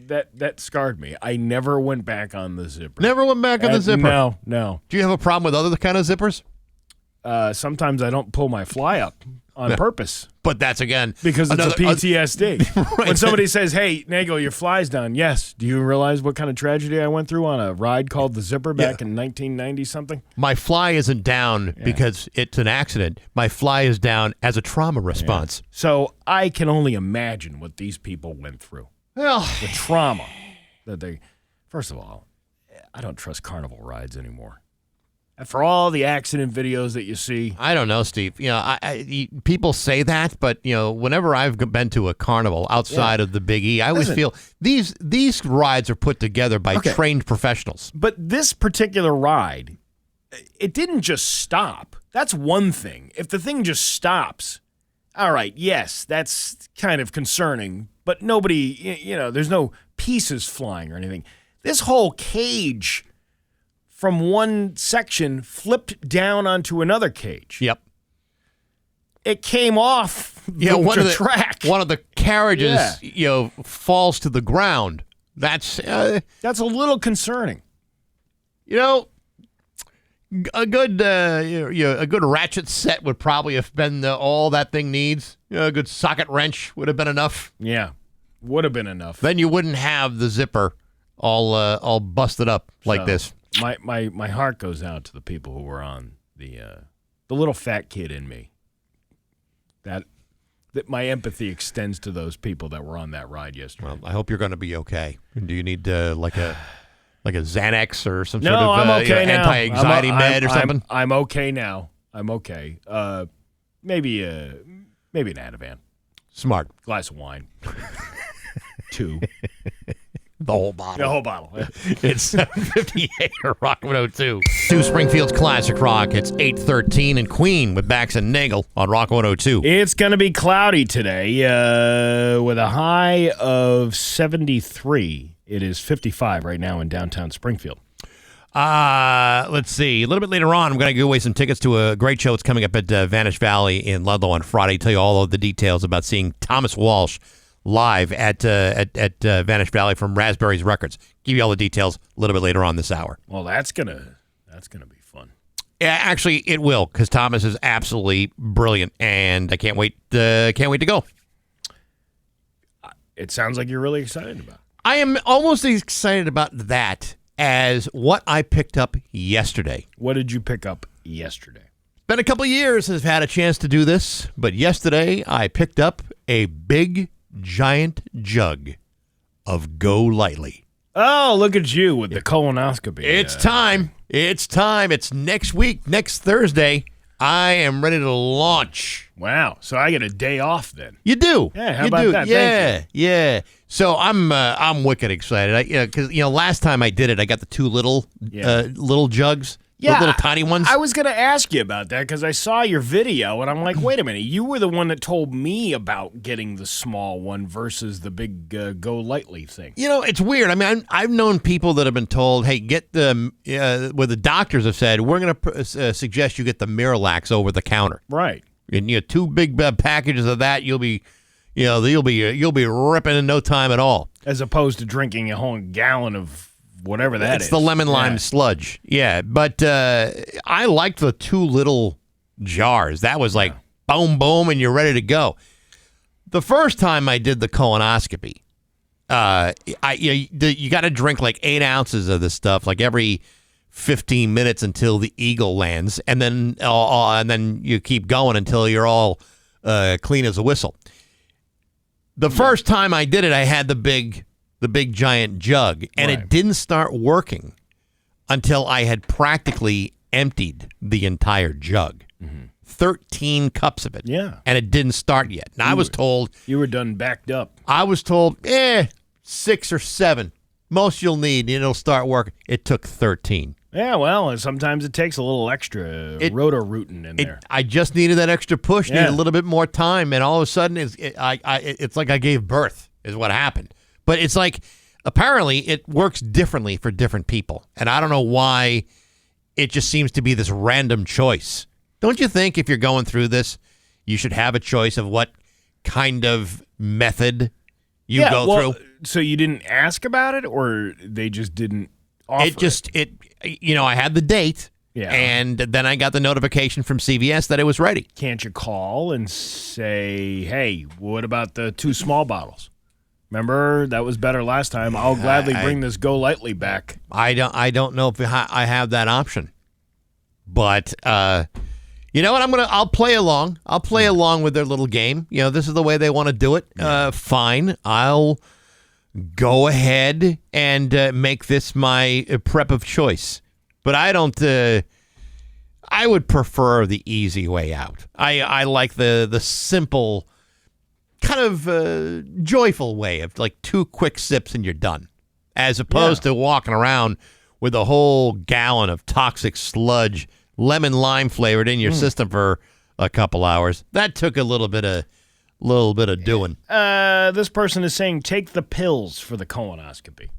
that scarred me. I never went back on the zipper. Never went back on the zipper? No. Do you have a problem with other kind of zippers? Sometimes I don't pull my fly up on purpose. But that's, again... Because it's a PTSD. Right. When somebody says, hey, Nagle, your fly's done. Yes. Do you realize what kind of tragedy I went through on a ride called the Zipper back in 1990-something? My fly isn't down because it's an accident. My fly is down as a trauma response. Yeah. So I can only imagine what these people went through. Well... The trauma that they... First of all, I don't trust carnival rides anymore. For all the accident videos that you see. I don't know, Steve. People say that, but whenever I've been to a carnival outside of the Big E, I always feel these rides are put together by trained professionals. But this particular ride, it didn't just stop. That's one thing. If the thing just stops, all right, yes, that's kind of concerning. But nobody, there's no pieces flying or anything. This whole cage from one section flipped down onto another cage. Yep. It came off the track. One of the carriages, falls to the ground. That's a little concerning. A good a good ratchet set would probably have been all that thing needs. A good socket wrench would have been enough. Yeah, would have been enough. Then you wouldn't have the zipper all busted up like this. My heart goes out to the people who were on the little fat kid in me. That my empathy extends to those people that were on that ride yesterday. Well, I hope you're going to be okay. Do you need like a Xanax or some no, sort of I'm okay now. anti-anxiety med or something? I'm okay now. I'm okay. Maybe an Ativan. Smart. Glass of wine. 2. The whole bottle. The whole bottle. It's 7:58 or Rock 102. To Springfield's Classic Rock. It's 8:13 and Queen with Bax and Nagle on Rock 102. It's going to be cloudy today with a high of 73. It is 55 right now in downtown Springfield. Let's see. A little bit later on, I'm going to give away some tickets to a great show that's coming up at Vanish Valley in Ludlow on Friday. Tell you all of the details about seeing Thomas Walsh live at Vanish Valley from Raspberries Records. Give you all the details a little bit later on this hour. Well, that's gonna be fun. Yeah, actually, it will, because Thomas is absolutely brilliant, and I can't wait to go. It sounds like you're really excited about it. I am almost as excited about that as what I picked up yesterday. What did you pick up yesterday? Been a couple of years since I've had a chance to do this, but yesterday I picked up a big giant jug of Go Lightly. Oh, look at you with the colonoscopy. It's time. It's time. It's next week, next Thursday. I am ready to launch. Wow. So I get a day off then. You do. Yeah, how about that? Yeah, Thank you. yeah. So I'm wicked excited. Because last time I did it, I got the two little jugs. Yeah, the little tiny ones. I was going to ask you about that because I saw your video and I'm like, wait a minute. You were the one that told me about getting the small one versus the big Go Lightly thing. It's weird. I mean, I've known people that have been told, hey, get the, where the doctors have said, we're going to suggest you get the Miralax over the counter. Right. And 2 big packages of that, you'll be ripping in no time at all. As opposed to drinking a whole gallon of whatever that is. It's the lemon lime sludge. Yeah, but I liked the 2 little jars. That was like boom, boom, and you're ready to go. The first time I did the colonoscopy, you got to drink like 8 ounces of this stuff, like every 15 minutes until the eagle lands, and then you keep going until you're all clean as a whistle. The first time I did it, I had the big giant jug, and it didn't start working until I had practically emptied the entire jug. 13 cups of it. Yeah. And it didn't start yet. And I was told... You were done backed up. I was told, 6 or 7. Most you'll need, and it'll start working. It took 13. Yeah, well, sometimes it takes a little extra roto-rootin' in there. I just needed that extra push, needed a little bit more time, and all of a sudden, it's like I gave birth, is what happened. But it's like, apparently, it works differently for different people. And I don't know why it just seems to be this random choice. Don't you think if you're going through this, you should have a choice of what kind of method you go through. So you didn't ask about it, or they just didn't offer I had the date, Yeah. and then I got the notification from CVS that it was ready. Can't you call and say, hey, what about the 2 small bottles? Remember, that was better last time. I'll gladly bring this Go Lightly back. I don't know if I have that option, but you know what? I'll play along. I'll play along with their little game. You know, this is the way they want to do it. Fine. I'll go ahead and make this my prep of choice. But I don't. I would prefer the easy way out. I like the simple, kind of joyful way of like 2 quick sips and you're done, as opposed to walking around with a whole gallon of toxic sludge, lemon lime flavored in your system for a couple hours. That took a little bit of doing. This person is saying take the pills for the colonoscopy.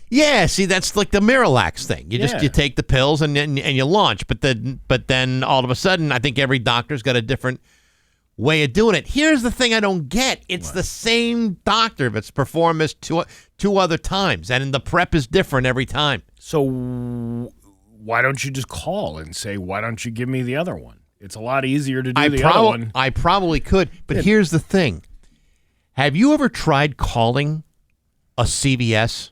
Yeah, see, that's like the Miralax thing. You take the pills and you launch, but then all of a sudden, I think every doctor's got a different way of doing it. Here's the thing I don't get: it's the same doctor that's performed this two other times, and the prep is different every time. So why don't you just call and say, why don't you give me the other one? It's a lot easier to do the other one. I probably could, but here's the thing: have you ever tried calling a CVS?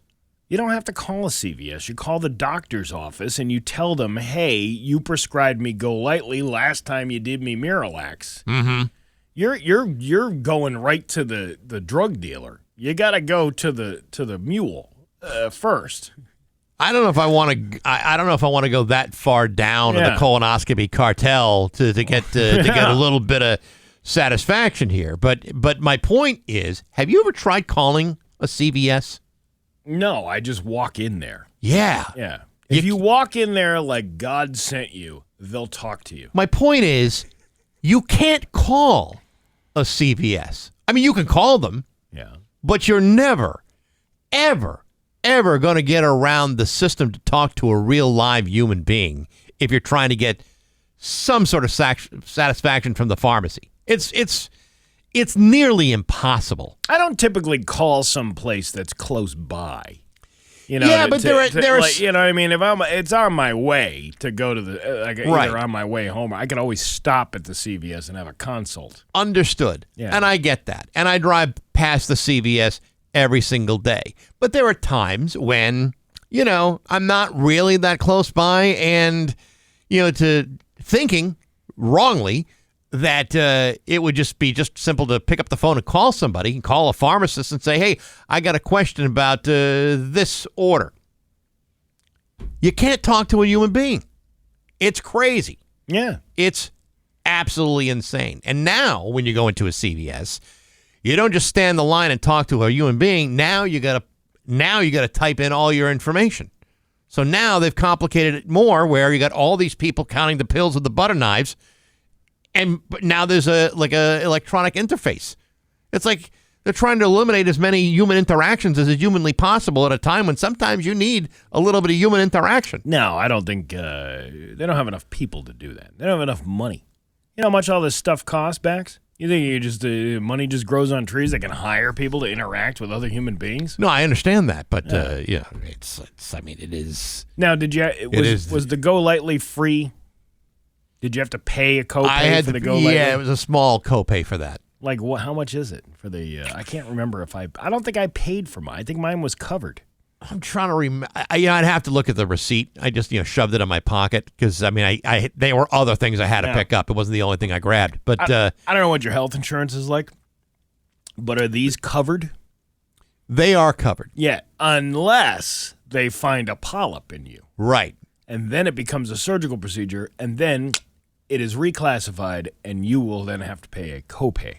You don't have to call a CVS. You call the doctor's office and you tell them, hey, you prescribed me Go Lightly last time you did me Miralax. Mm-hmm. You're going right to the drug dealer. You got to go to the mule first. I don't know if I want to. I don't know if I want to go that far down in the colonoscopy cartel to get a little bit of satisfaction here. But my point is, have you ever tried calling a CVS? No, I just walk in there. Yeah. Yeah. If you walk in there like God sent you, they'll talk to you. My point is, you can't call a CVS. I mean, you can call them. Yeah. But you're never, ever, ever going to get around the system to talk to a real live human being if you're trying to get some sort of satisfaction from the pharmacy. It's nearly impossible. I don't typically call some place that's close by. You know, yeah, but there are like, you know what I mean. If it's on my way to go to the either on my way home, I can always stop at the CVS and have a consult. Understood. Yeah. And I get that. And I drive past the CVS every single day. But there are times when, you know, I'm not really that close by, and to thinking wrongly that it would just be simple to pick up the phone and call somebody, call a pharmacist and say, hey, I got a question about this order. You can't talk to a human being. It's crazy. Yeah. It's absolutely insane. And now when you go into a CVS, you don't just stand the line and talk to a human being. Now you got to type in all your information. So now they've complicated it more, where you got all these people counting the pills with the butter knives. But now there's a electronic interface. It's like they're trying to eliminate as many human interactions as is humanly possible at a time when sometimes you need a little bit of human interaction. No, I don't think they don't have enough people to do that. They don't have enough money. You know how much all this stuff costs, Bax? You think money just grows on trees? They can hire people to interact with other human beings? No, I understand that, but it's. I mean, it is. Now, was the Go Lightly free? Did you have to pay a copay for the Go Lightly? Yeah, it was a small copay for that. Like, how much is it for the? I can't remember if I don't think I paid for mine. I think mine was covered. I'm trying to remember. I'd have to look at the receipt. I just shoved it in my pocket because I mean, there were other things I had to pick up. It wasn't the only thing I grabbed. But I don't know what your health insurance is like, but are these covered? They are covered. Yeah, unless they find a polyp in you. Right. And then it becomes a surgical procedure, and then it is reclassified, and you will then have to pay a copay.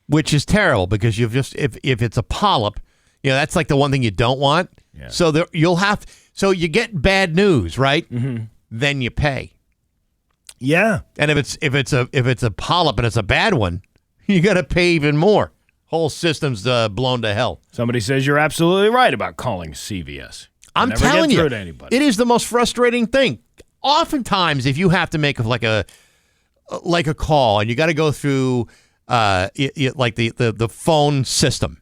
Which is terrible, because you've just if it's a polyp, that's like the one thing you don't want. Yeah. So so you get bad news, right? Mm-hmm. Then you pay. Yeah. And if it's a polyp and it's a bad one, you got to pay even more. Whole system's blown to hell. Somebody says you're absolutely right about calling CVS. I'm telling you, it is the most frustrating thing. Oftentimes, if you have to make like a call and you got to go through like the phone system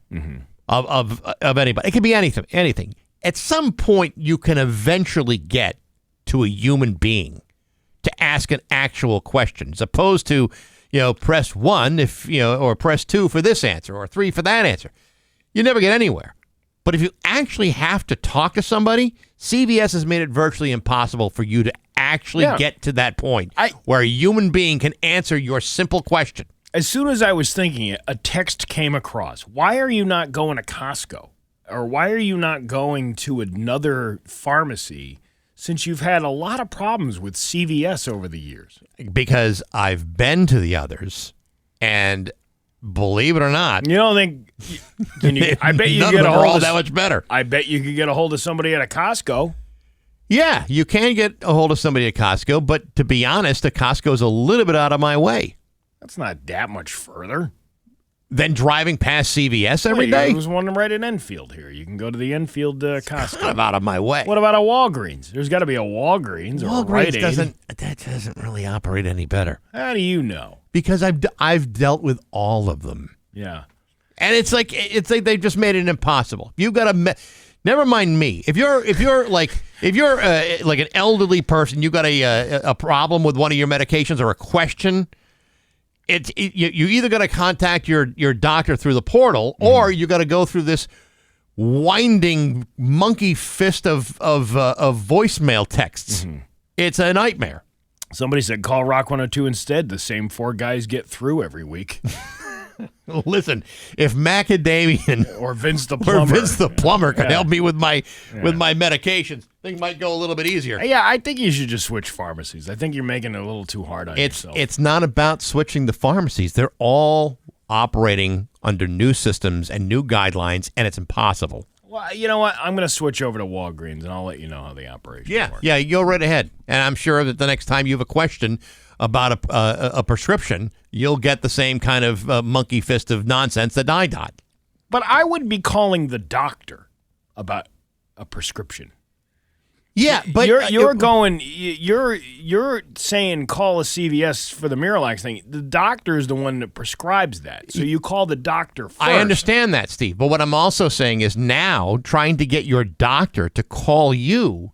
of anybody. It could be anything. At some point, you can eventually get to a human being to ask an actual question, as opposed to, press 1 if, or press 2 for this answer or 3 for that answer. You never get anywhere. But if you actually have to talk to somebody, CVS has made it virtually impossible for you to actually get to that point where a human being can answer your simple question. As soon as I was thinking it, a text came across. Why are you not going to Costco? Or why are you not going to another pharmacy since you've had a lot of problems with CVS over the years? Because I've been to the others, and believe it or not, you don't think? I bet you none get of them a are hold all of that much better. I bet you could get a hold of somebody at a Costco. Yeah, you can get a hold of somebody at Costco, but to be honest, a Costco's a little bit out of my way. That's not that much further than driving past CVS every day. There was one right in Enfield here. You can go to the Enfield Costco. Kind of out of my way. What about a Walgreens? There's got to be a Walgreens or a Rite Aid. doesn't really operate any better. How do you know? Because I've dealt with all of them. Yeah, and it's like they've just made it impossible. You've got to. Never mind me. If you're like an elderly person, you got a problem with one of your medications or a question. You either got to contact your doctor through the portal, or you got to go through this winding monkey fist of voicemail texts. It's a nightmare. Somebody said call Rock 102 instead. The same 4 guys get through every week. Listen, if Macadamian or Vince the plumber can help me with my medications, things might go a little bit easier. Yeah, I think you should just switch pharmacies. I think you're making it a little too hard on yourself. It's not about switching the pharmacies. They're all operating under new systems and new guidelines, and it's impossible. Well, you know what? I'm going to switch over to Walgreens, and I'll let you know how the operation works. Yeah, you go right ahead. And I'm sure that the next time you have a question about a prescription, you'll get the same kind of monkey fist of nonsense that I got. But I would be calling the doctor about a prescription. Yeah, but you're saying call a CVS for the Miralax thing. The doctor is the one that prescribes that. So you call the doctor first. I understand that, Steve. But what I'm also saying is now trying to get your doctor to call you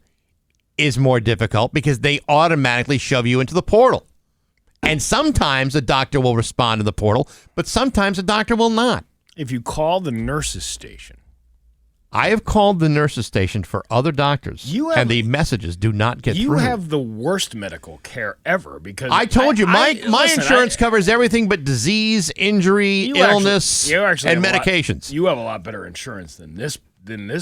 is more difficult because they automatically shove you into the portal. And sometimes a doctor will respond to the portal, but sometimes a doctor will not. If you call the nurse's station. I have called the nurse's station for other doctors, and the messages do not get through. You have the worst medical care ever because I told you, my insurance covers everything but disease, injury, illness, and medications. You have a lot better insurance than this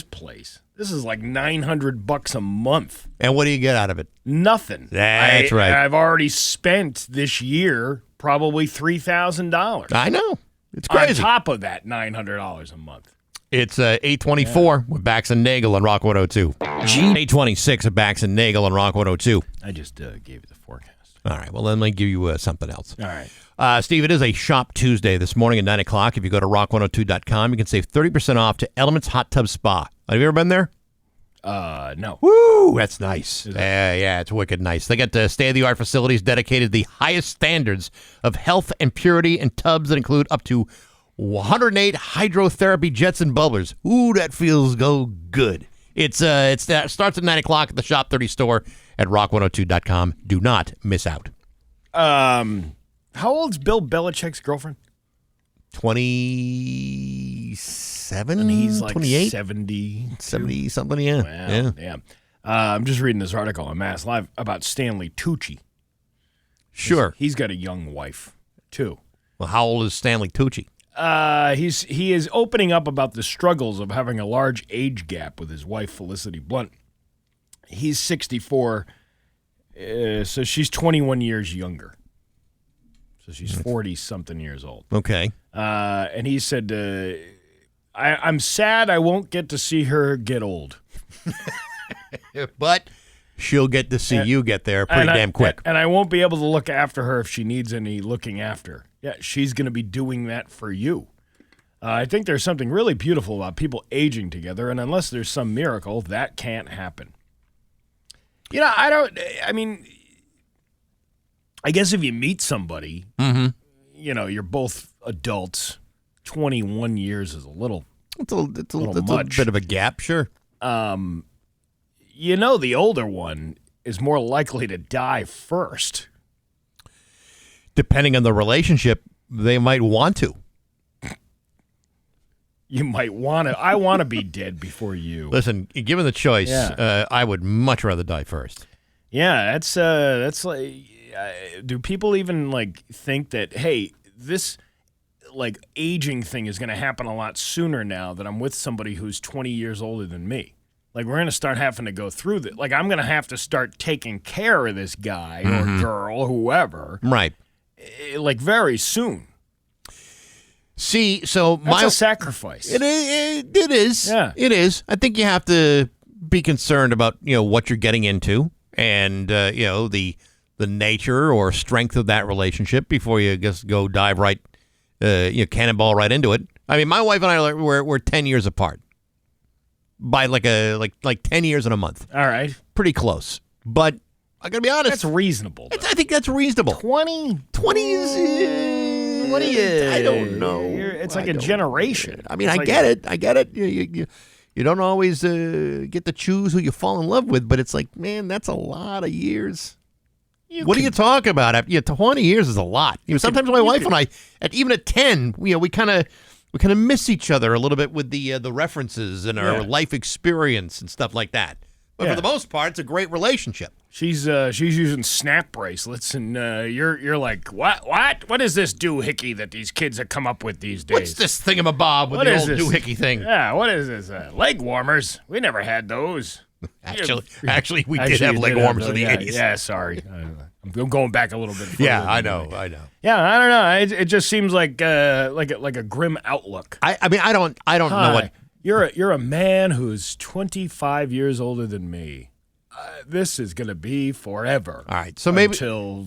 place. This is like $900 a month. And what do you get out of it? Nothing. That's right. I've already spent this year probably $3,000. I know. It's crazy. On top of that, $900 a month. It's 8:24 with Bax and Nagle on Rock 102. 8:26 with Bax and Nagle on Rock 102. I just gave you the forecast. All right. Well, then let me give you something else. All right. Steve, it is a Shop Tuesday this morning at 9 o'clock. If you go to rock102.com, you can save 30% off to Elements Hot Tub Spa. Have you ever been there? No. Woo! That's nice. Yeah, it's wicked nice. They got state-of-the-art facilities dedicated to the highest standards of health and purity and tubs that include up to 108 hydrotherapy jets and bubblers. Ooh, that feels good. It starts at 9 o'clock at the Shop 30 store at rock102.com. Do not miss out. How old's Bill Belichick's girlfriend? 27? And he's like 28? 70 something, yeah. Wow, yeah. I'm just reading this article on Mass Live about Stanley Tucci. Sure. He's got a young wife, too. Well, how old is Stanley Tucci? He is opening up about the struggles of having a large age gap with his wife, Felicity Blunt. He's 64, so she's 21 years younger. So she's 40-something years old. Okay. And he said, I'm sad I won't get to see her get old. But she'll get to see you get there pretty damn quick. And I won't be able to look after her if she needs any looking after. Yeah, she's going to be doing that for you. I think there's something really beautiful about people aging together, and unless there's some miracle, that can't happen. You know, I guess if you meet somebody, you're both adults. 21 years is a little. It's a bit of a gap, sure. The older one is more likely to die first. Depending on the relationship, they might want to. You might want to. I want to be dead before you. Listen, given the choice, I would much rather die first. Yeah, that's like. Do people even like think that? Hey, this like aging thing is going to happen a lot sooner now that I'm with somebody who's 20 years older than me. Like, we're going to start having to go through this. Like, I'm going to have to start taking care of this guy or girl, whoever. Right. Like, very soon. See, so That's a sacrifice. It is. Yeah. It is. I think you have to be concerned about, what you're getting into and, the nature or strength of that relationship before you just go dive right, cannonball right into it. I mean, my wife and I, we're 10 years apart. By like 10 years and a month. All right. Pretty close. But I got to be honest. That's reasonable. I think that's reasonable. 20? 20 is... What do you... I don't know. It's like a generation. I mean, I get it. You don't always get to choose who you fall in love with, but it's like, man, that's a lot of years. What do you talk about? 20 years is a lot. Sometimes my wife and I, even at 10, we kind of miss each other a little bit with the references and our life experience and stuff like that. But for the most part, it's a great relationship. She's using snap bracelets, and you're like, what? What does this doohickey that these kids have come up with these days? What's this thingamabob with the old doohickey thing? Yeah, what is this? Leg warmers? We never had those. Actually, we did have leg warmers in the 80s. Yeah, sorry. I'm going back a little bit further. Yeah, I know. Yeah, I don't know. It just seems like a grim outlook. I mean, I don't know what. You're a man who's 25 years older than me. This is going to be forever. All right, so maybe until.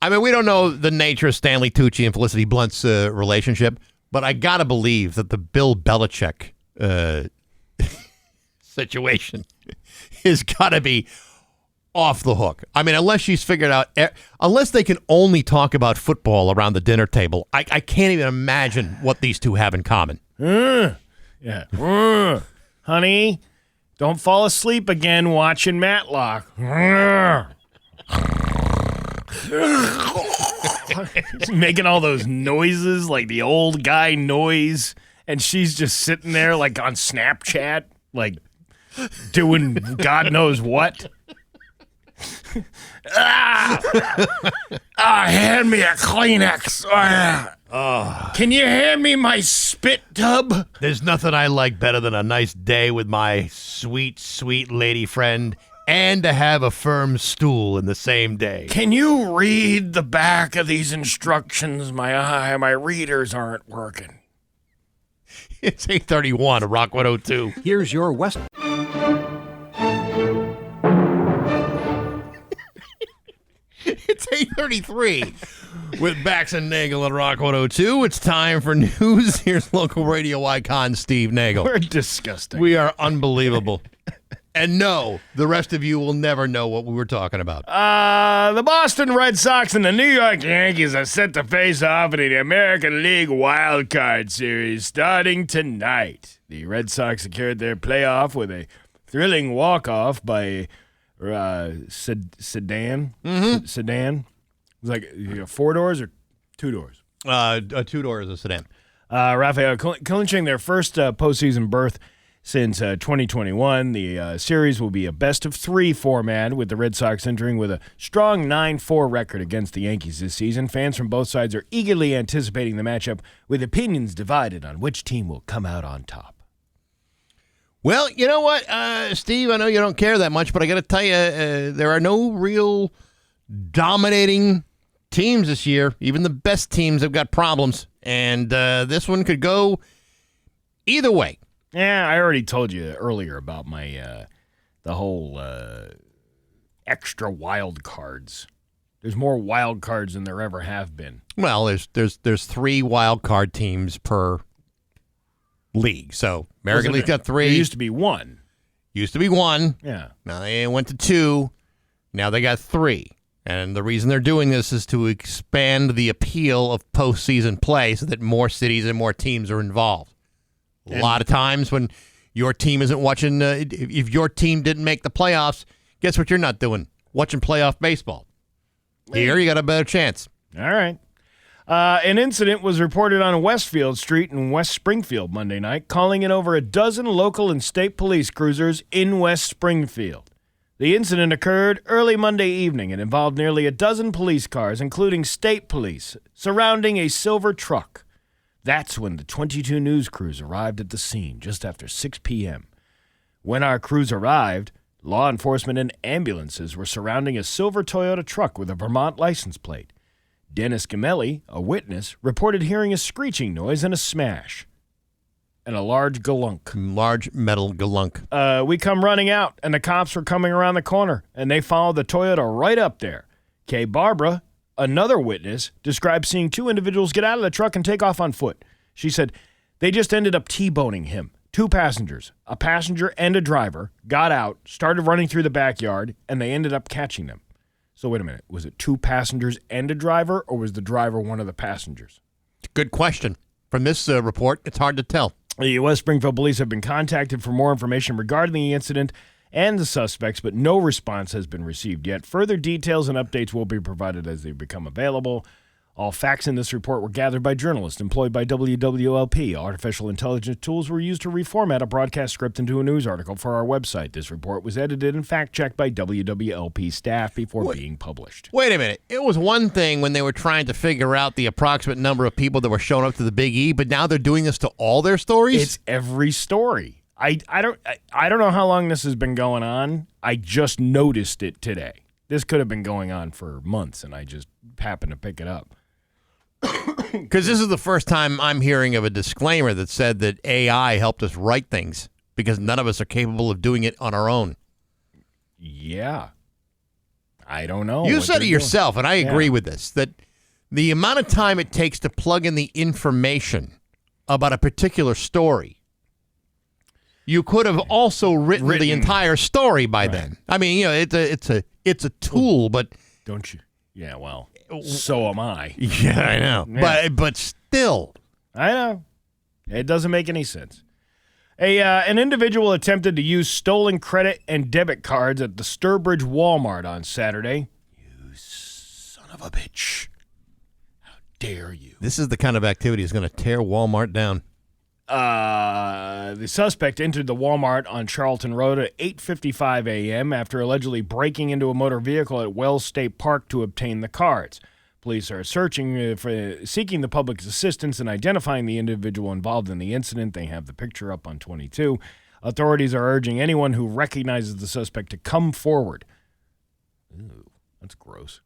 I mean, we don't know the nature of Stanley Tucci and Felicity Blunt's relationship, but I gotta believe that the Bill Belichick situation has got to be off the hook. I mean, unless she's figured out, unless they can only talk about football around the dinner table, I can't even imagine what these two have in common. Yeah. Honey, don't fall asleep again watching Matlock. He's making all those noises like the old guy noise, and she's just sitting there like on Snapchat, like doing God knows what. Hand me a Kleenex. Can you hand me my spit tub? There's nothing I like better than a nice day with my sweet, sweet lady friend and to have a firm stool in the same day. Can you read the back of these instructions? My readers aren't working. It's 8:31 at Rock 102. Here's your West. It's 8:33 with Bax and Nagle at Rock 102. It's time for news. Here's local radio icon Steve Nagle. We're disgusting. We are unbelievable. And no, the rest of you will never know what we were talking about. The Boston Red Sox and the New York Yankees are set to face off in the American League Wild Card Series starting tonight. The Red Sox secured their playoff with a thrilling walk-off by Sedan. Sedan. It was like 4 doors or 2 doors? 2 doors, a sedan. Rafael clinching their first postseason berth since 2021. The series will be a best-of-3 format, with the Red Sox entering with a strong 9-4 record against the Yankees this season. Fans from both sides are eagerly anticipating the matchup, with opinions divided on which team will come out on top. Well, you know what, Steve, I know you don't care that much, but I got to tell you, there are no real dominating teams this year. Even the best teams have got problems, and this one could go either way. Yeah, I already told you earlier about my the whole extra wild cards. There's more wild cards than there ever have been. Well, there's 3 wild card teams per league. So American League's got 3. There used to be 1. Used to be 1. Yeah. Now they went to 2. Now they got 3. And the reason they're doing this is to expand the appeal of postseason play so that more cities and more teams are involved. A lot of times when your team isn't watching, if your team didn't make the playoffs, guess what you're not doing? Watching playoff baseball. Here, you got a better chance. All right. An incident was reported on Westfield Street in West Springfield Monday night, calling in over a dozen local and state police cruisers in West Springfield. The incident occurred early Monday evening and involved nearly a dozen police cars, including state police, surrounding a silver truck. That's when the 22 News crews arrived at the scene just after 6 p.m. When our crews arrived, law enforcement and ambulances were surrounding a silver Toyota truck with a Vermont license plate. Dennis Gamelli, a witness, reported hearing a screeching noise and a smash. And a large galunk. Large metal galunk. We come running out, and the cops were coming around the corner, and they followed the Toyota right up there. Kay Barbara, another witness, described seeing two individuals get out of the truck and take off on foot. She said they just ended up T-boning him. Two passengers, a passenger and a driver, got out, started running through the backyard, and they ended up catching them. So wait a minute. Was it two passengers and a driver, or was the driver one of the passengers? Good question. From this report, it's hard to tell. The West Springfield police have been contacted for more information regarding the incident and the suspects, but no response has been received yet. Further details and updates will be provided as they become available. All facts in this report were gathered by journalists employed by WWLP. Artificial intelligence tools were used to reformat a broadcast script into a news article for our website. This report was edited and fact-checked by WWLP staff before being published. Wait a minute. It was one thing when they were trying to figure out the approximate number of people that were showing up to the Big E, but now they're doing this to all their stories? It's every story. I don't know how long this has been going on. I just noticed it today. This could have been going on for months, and I just happened to pick it up. Because this is the first time I'm hearing of a disclaimer that said that AI helped us write things because none of us are capable of doing it on our own. Yeah. I don't know. You said it yourself, and I agree with this, that the amount of time it takes to plug in the information about a particular story, you could have also written the entire story by then. I mean, it's a tool, but don't you? Yeah, well, so am I. Yeah, I know. Yeah. But still. I know. It doesn't make any sense. An individual attempted to use stolen credit and debit cards at the Sturbridge Walmart on Saturday. You son of a bitch. How dare you? This is the kind of activity that's going to tear Walmart down. The suspect entered the Walmart on Charlton Road at 8:55 a.m. after allegedly breaking into a motor vehicle at Wells State Park to obtain the cards. Police are seeking the public's assistance in identifying the individual involved in the incident. They have the picture up on 22. Authorities are urging anyone who recognizes the suspect to come forward. Ooh, that's gross.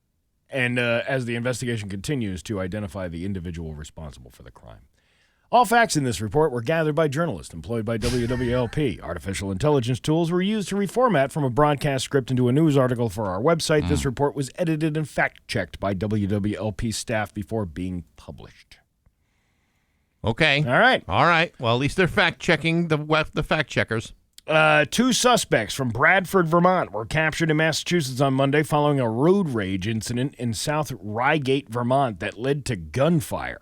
And as the investigation continues, to identify the individual responsible for the crime. All facts in this report were gathered by journalists employed by WWLP. Artificial intelligence tools were used to reformat from a broadcast script into a news article for our website. This report was edited and fact-checked by WWLP staff before being published. Okay. All right. Well, at least they're fact-checking the fact-checkers. Two suspects from Bradford, Vermont were captured in Massachusetts on Monday following a road rage incident in South Reigate, Vermont that led to gunfire.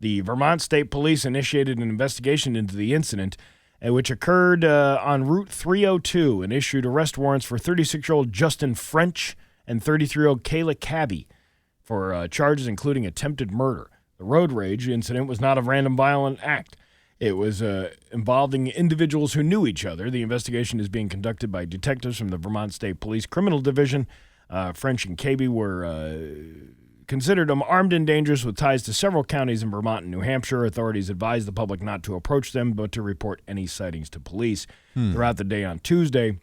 The Vermont State Police initiated an investigation into the incident, which occurred on Route 302, and issued arrest warrants for 36-year-old Justin French and 33-year-old Kayla Cabby for charges including attempted murder. The road rage incident was not a random violent act. It was involving individuals who knew each other. The investigation is being conducted by detectives from the Vermont State Police Criminal Division. French and Cabby were considered armed and dangerous with ties to several counties in Vermont and New Hampshire. Authorities advised the public not to approach them, but to report any sightings to police. Throughout the day on Tuesday,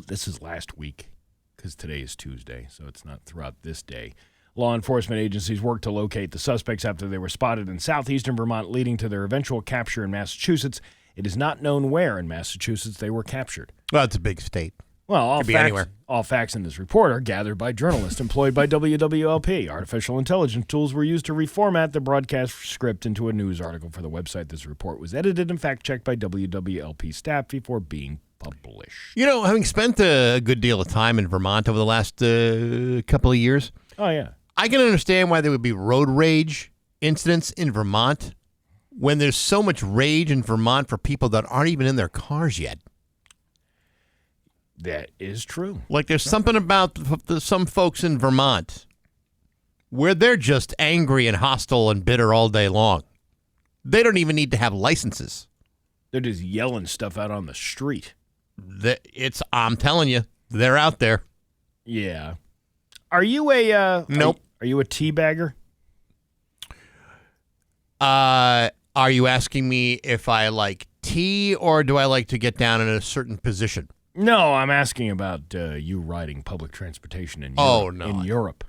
this is last week because today is Tuesday, so it's not throughout this day. Law enforcement agencies worked to locate the suspects after they were spotted in southeastern Vermont, leading to their eventual capture in Massachusetts. It is not known where in Massachusetts they were captured. Well, it's a big state. Well, Could be anywhere. All facts in this report are gathered by journalists employed by WWLP. Artificial intelligence tools were used to reformat the broadcast script into a news article for the website. This report was edited and fact-checked by WWLP staff before being published. You know, having spent a good deal of time in Vermont over the last couple of years, Oh, yeah. I can understand why there would be road rage incidents in Vermont when there's so much rage in Vermont for people that aren't even in their cars yet. That is true. Like there's something about some folks in Vermont where they're just angry and hostile and bitter all day long. They don't even need to have licenses. They're just yelling stuff out on the street. I'm telling you, they're out there. Yeah. Are you a Nope. Are you a teabagger? Are you asking me if I like tea or do I like to get down in a certain position? No, I'm asking about you riding public transportation in Europe. Oh, no. In Europe.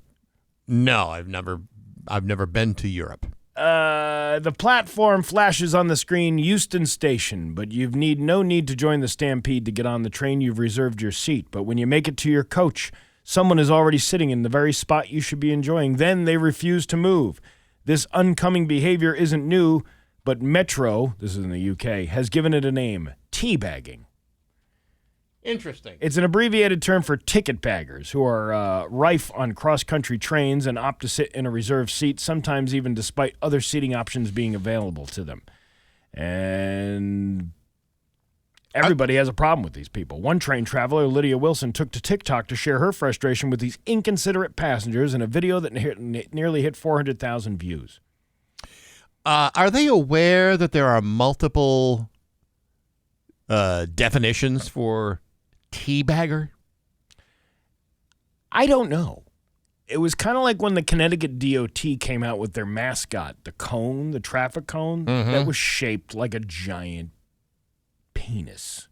No, I've never been to Europe. The platform flashes on the screen Euston Station, but you've no need to join the stampede to get on the train. You've reserved your seat. But when you make it to your coach, someone is already sitting in the very spot you should be enjoying. Then they refuse to move. This oncoming behavior isn't new, but Metro, this is in the UK, has given it a name, teabagging. Interesting. It's an abbreviated term for ticket baggers who are rife on cross-country trains and opt to sit in a reserved seat, sometimes even despite other seating options being available to them. And everybody has a problem with these people. One train traveler, Lydia Wilson, took to TikTok to share her frustration with these inconsiderate passengers in a video that nearly hit 400,000 views. Are they aware that there are multiple definitions for teabagger? I don't know. It was kind of like when the Connecticut DOT came out with their mascot, the cone, the traffic cone, that was shaped like a giant penis.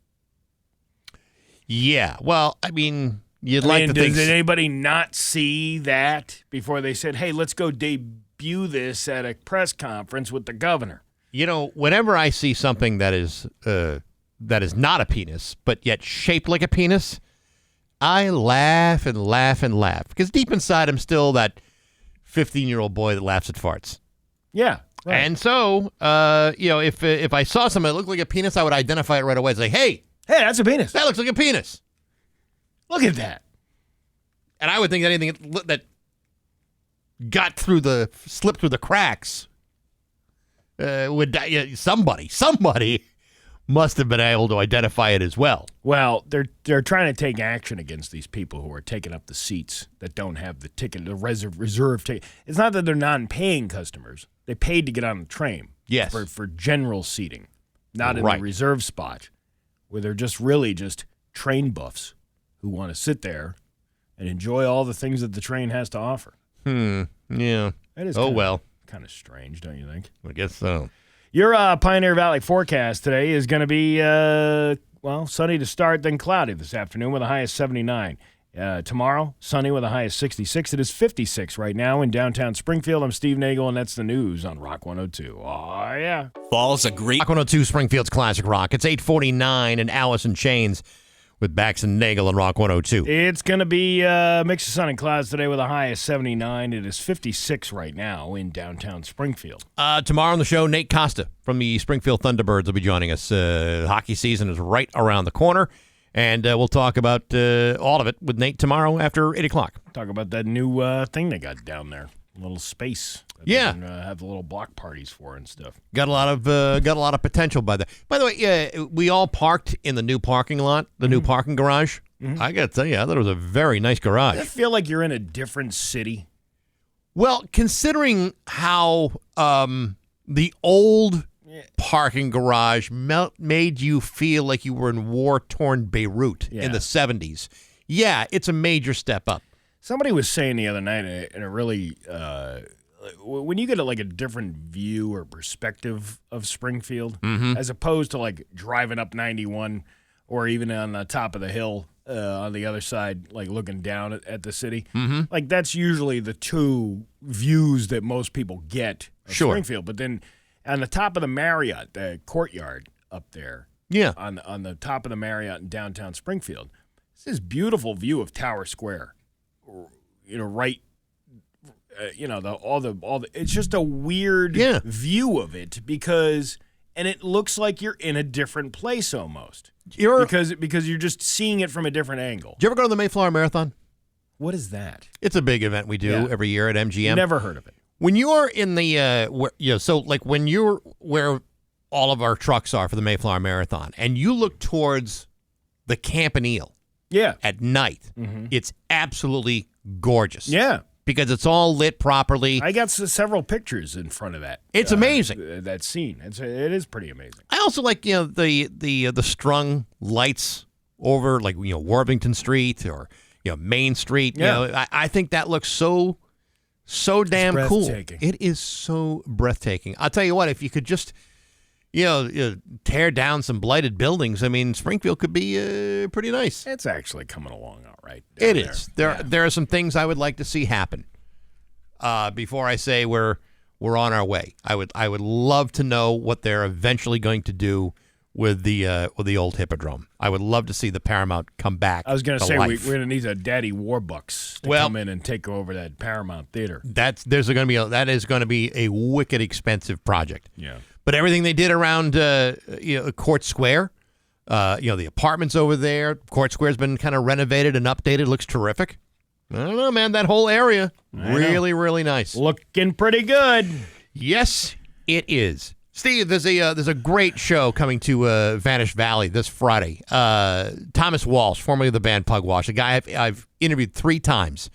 Yeah. Well, I mean, you'd like to think. Did anybody not see that before they said, hey, let's go debut this at a press conference with the governor? You know, whenever I see something that is not a penis, but yet shaped like a penis, I laugh and laugh and laugh. Because deep inside, I'm still that 15-year-old boy that laughs at farts. Yeah. Right. And so, if I saw something that looked like a penis, I would identify it right away. Say, hey, that's a penis. that looks like a penis. Look at that. And I would think that anything that slipped through the cracks would somebody must have been able to identify it as well. Well, they're trying to take action against these people who are taking up the seats that don't have the ticket, the reserve ticket. It's not that they're non-paying customers. They paid to get on the train. Yes. For general seating, not in Right. the reserve spot, where they're just really just train buffs who want to sit there and enjoy all the things that the train has to offer. Yeah. That is kind of strange, don't you think? I guess so. Your Pioneer Valley forecast today is going to be, sunny to start, then cloudy this afternoon with a high of 79. Tomorrow, sunny with a high of 66. It is 56 right now in downtown Springfield. I'm Steve Nagle, and that's the news on Rock 102. Oh, yeah. Fall's a great. Rock 102, Springfield's Classic Rock. It's 8:49 and Alice in Chains with Bax and Nagle on Rock 102. It's going to be a mix of sun and clouds today with a high of 79. It is 56 right now in downtown Springfield. Tomorrow on the show, Nate Costa from the Springfield Thunderbirds will be joining us. Hockey season is right around the corner, and we'll talk about all of it with Nate tomorrow after 8 o'clock. Talk about that new thing they got down there, a little space. That Yeah. they can, have the little block parties for and stuff. Got a lot of potential by the. By the way, we all parked in the new parking lot, the new parking garage. I got to tell you, I thought it was a very nice garage. I feel like you're in a different city. Well, considering how the old parking garage made you feel like you were in war-torn Beirut in the 70s, yeah, it's a major step up. Somebody was saying the other night, in a really, when you get a different view or perspective of Springfield, as opposed to like driving up 91 or even on the top of the hill on the other side, like looking down at the city, like that's usually the two views that most people get of Springfield. But then on the top of the Marriott, the courtyard up there, on the top of the Marriott in downtown Springfield, it's this beautiful view of Tower Square. Right. It's just a weird view of it because and it looks like you're in a different place almost. Because you're just seeing it from a different angle. Do you ever go to the Mayflower Marathon? What is that? It's a big event we do every year at MGM. Never heard of it. When you're in the when you're where all of our trucks are for the Mayflower Marathon, and you look towards the Campanile at night, it's absolutely gorgeous. Yeah. Because it's all lit properly. I got several pictures in front of that. It's amazing. That scene. It is pretty amazing. I also like the strung lights over Worthington Street or Main Street. Yeah. I think that looks so damn cool. It is so breathtaking. I'll tell you what, if you could just tear down some blighted buildings, I mean, Springfield could be pretty nice. It's actually coming along all right. It is. There are some things I would like to see happen before I say we're on our way. I would love to know what they're eventually going to do with the old Hippodrome. I would love to see the Paramount come back. I was going to say life. we're going to need a Daddy Warbucks to come in and take over that Paramount Theater. That is going to be a wicked expensive project. Yeah. But everything they did around Court Square, the apartments over there, Court Square's been kind of renovated and updated. Looks terrific. I don't know, man. That whole area, really nice. Looking pretty good. Yes, it is. Steve, there's a great show coming to Vanish Valley this Friday. Thomas Walsh, formerly of the band Pugwash, a guy I've interviewed 3 times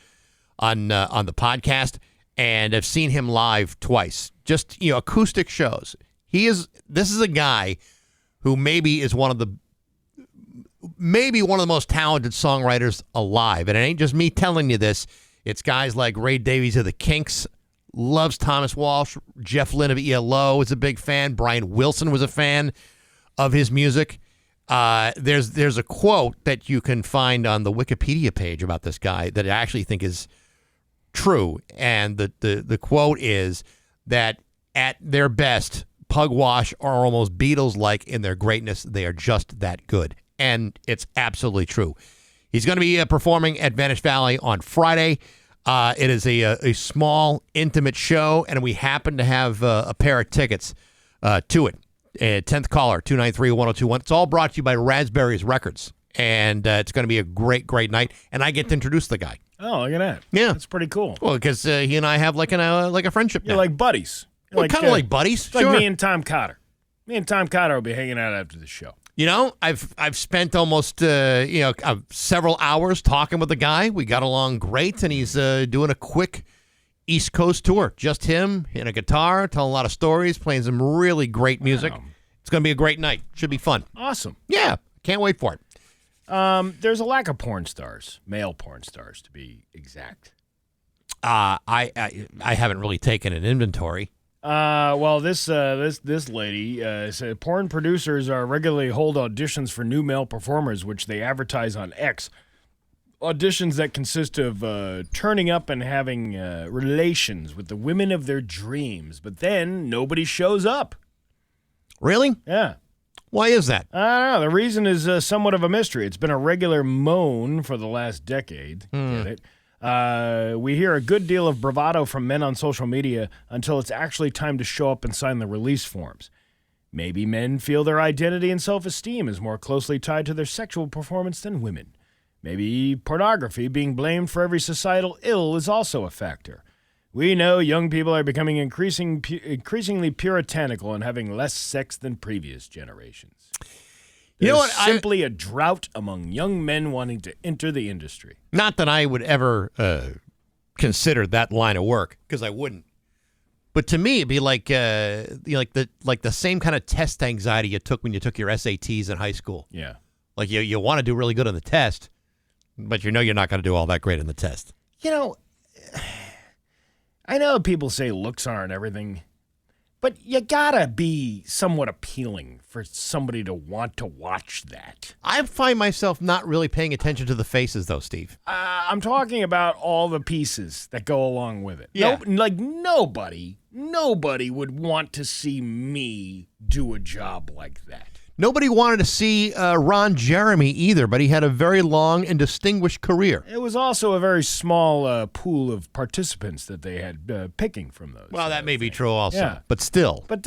on the podcast, and I've seen him live twice. Just acoustic shows. This is a guy who maybe is one of the most talented songwriters alive. And it ain't just me telling you this. It's guys like Ray Davies of the Kinks, loves Thomas Walsh. Jeff Lynne of ELO is a big fan. Brian Wilson was a fan of his music. There's a quote that you can find on the Wikipedia page about this guy that I actually think is true. And the quote is that at their best, Pugwash are almost Beatles-like in their greatness. They are just that good. And it's absolutely true. He's going to be performing at Vanish Valley on Friday. It is a small, intimate show, and we happen to have a pair of tickets to it. 10th caller, 293-1021. It's all brought to you by Raspberries Records. And it's going to be a great, great night. And I get to introduce the guy. Oh, look at that. Yeah. That's pretty cool. Well, because he and I have like a friendship now. You're like buddies. Kind of like buddies. It's like me and Tom Cotter. Me and Tom Cotter will be hanging out after the show. I've spent almost several hours talking with the guy. We got along great, and he's doing a quick East Coast tour. Just him and a guitar, telling a lot of stories, playing some really great music. Wow. It's going to be a great night. Should be fun. Awesome. Yeah, can't wait for it. There's a lack of porn stars, male porn stars to be exact. I haven't really taken an inventory. Well, this lady said porn producers regularly hold auditions for new male performers, which they advertise on X. Auditions that consist of turning up and having relations with the women of their dreams, but then nobody shows up. Really? Yeah. Why is that? I don't know. The reason is somewhat of a mystery. It's been a regular moan for the last decade. Get it? We hear a good deal of bravado from men on social media until it's actually time to show up and sign the release forms. Maybe men feel their identity and self-esteem is more closely tied to their sexual performance than women. Maybe pornography being blamed for every societal ill is also a factor. We know young people are becoming increasingly puritanical and having less sex than previous generations. There's simply a drought among young men wanting to enter the industry. Not that I would ever consider that line of work, because I wouldn't. But to me, it'd be like the same kind of test anxiety you took when you took your SATs in high school. Yeah, like you want to do really good on the test, but you're not going to do all that great on the test. I know people say looks aren't everything. But you gotta be somewhat appealing for somebody to want to watch that. I find myself not really paying attention to the faces, though, Steve. I'm talking about all the pieces that go along with it. Yeah. Nobody would want to see me do a job like that. Nobody wanted to see Ron Jeremy either, but he had a very long and distinguished career. It was also a very small pool of participants that they had picking from those. Well, that may be true also, Yeah. but still. But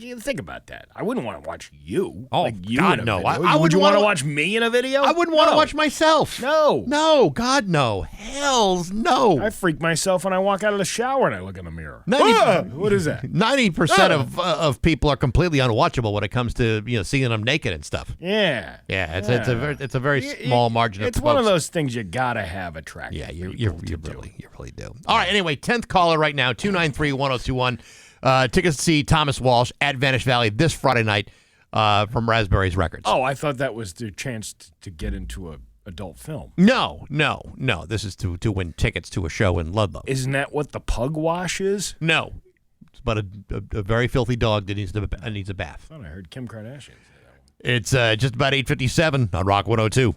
you think about that. I wouldn't want to watch you. Oh, like you God, in a no. video. I Would wouldn't you want to wanna- watch me in a video? I wouldn't want to No. watch myself. No. God, no. Hells no. I freak myself when I walk out of the shower and I look in the mirror. 90 What is that? 90% of people are completely unwatchable when it comes to seeing them naked and stuff. Yeah. Yeah, it's a very small margin of It's one of folks. those things you gotta have attractive. Yeah, you people to do. really do. All right, anyway, 10th caller right now, 293-1021. Tickets to see Thomas Walsh at Vanish Valley this Friday night from Raspberries Records. Oh, I thought that was the chance to get into a adult film. No. This is to win tickets to a show in Ludlow. Isn't that what the pug wash is? No. It's about a very filthy dog that needs a bath. I thought I heard Kim Kardashian say that one. It's just about 8:57 on Rock 102.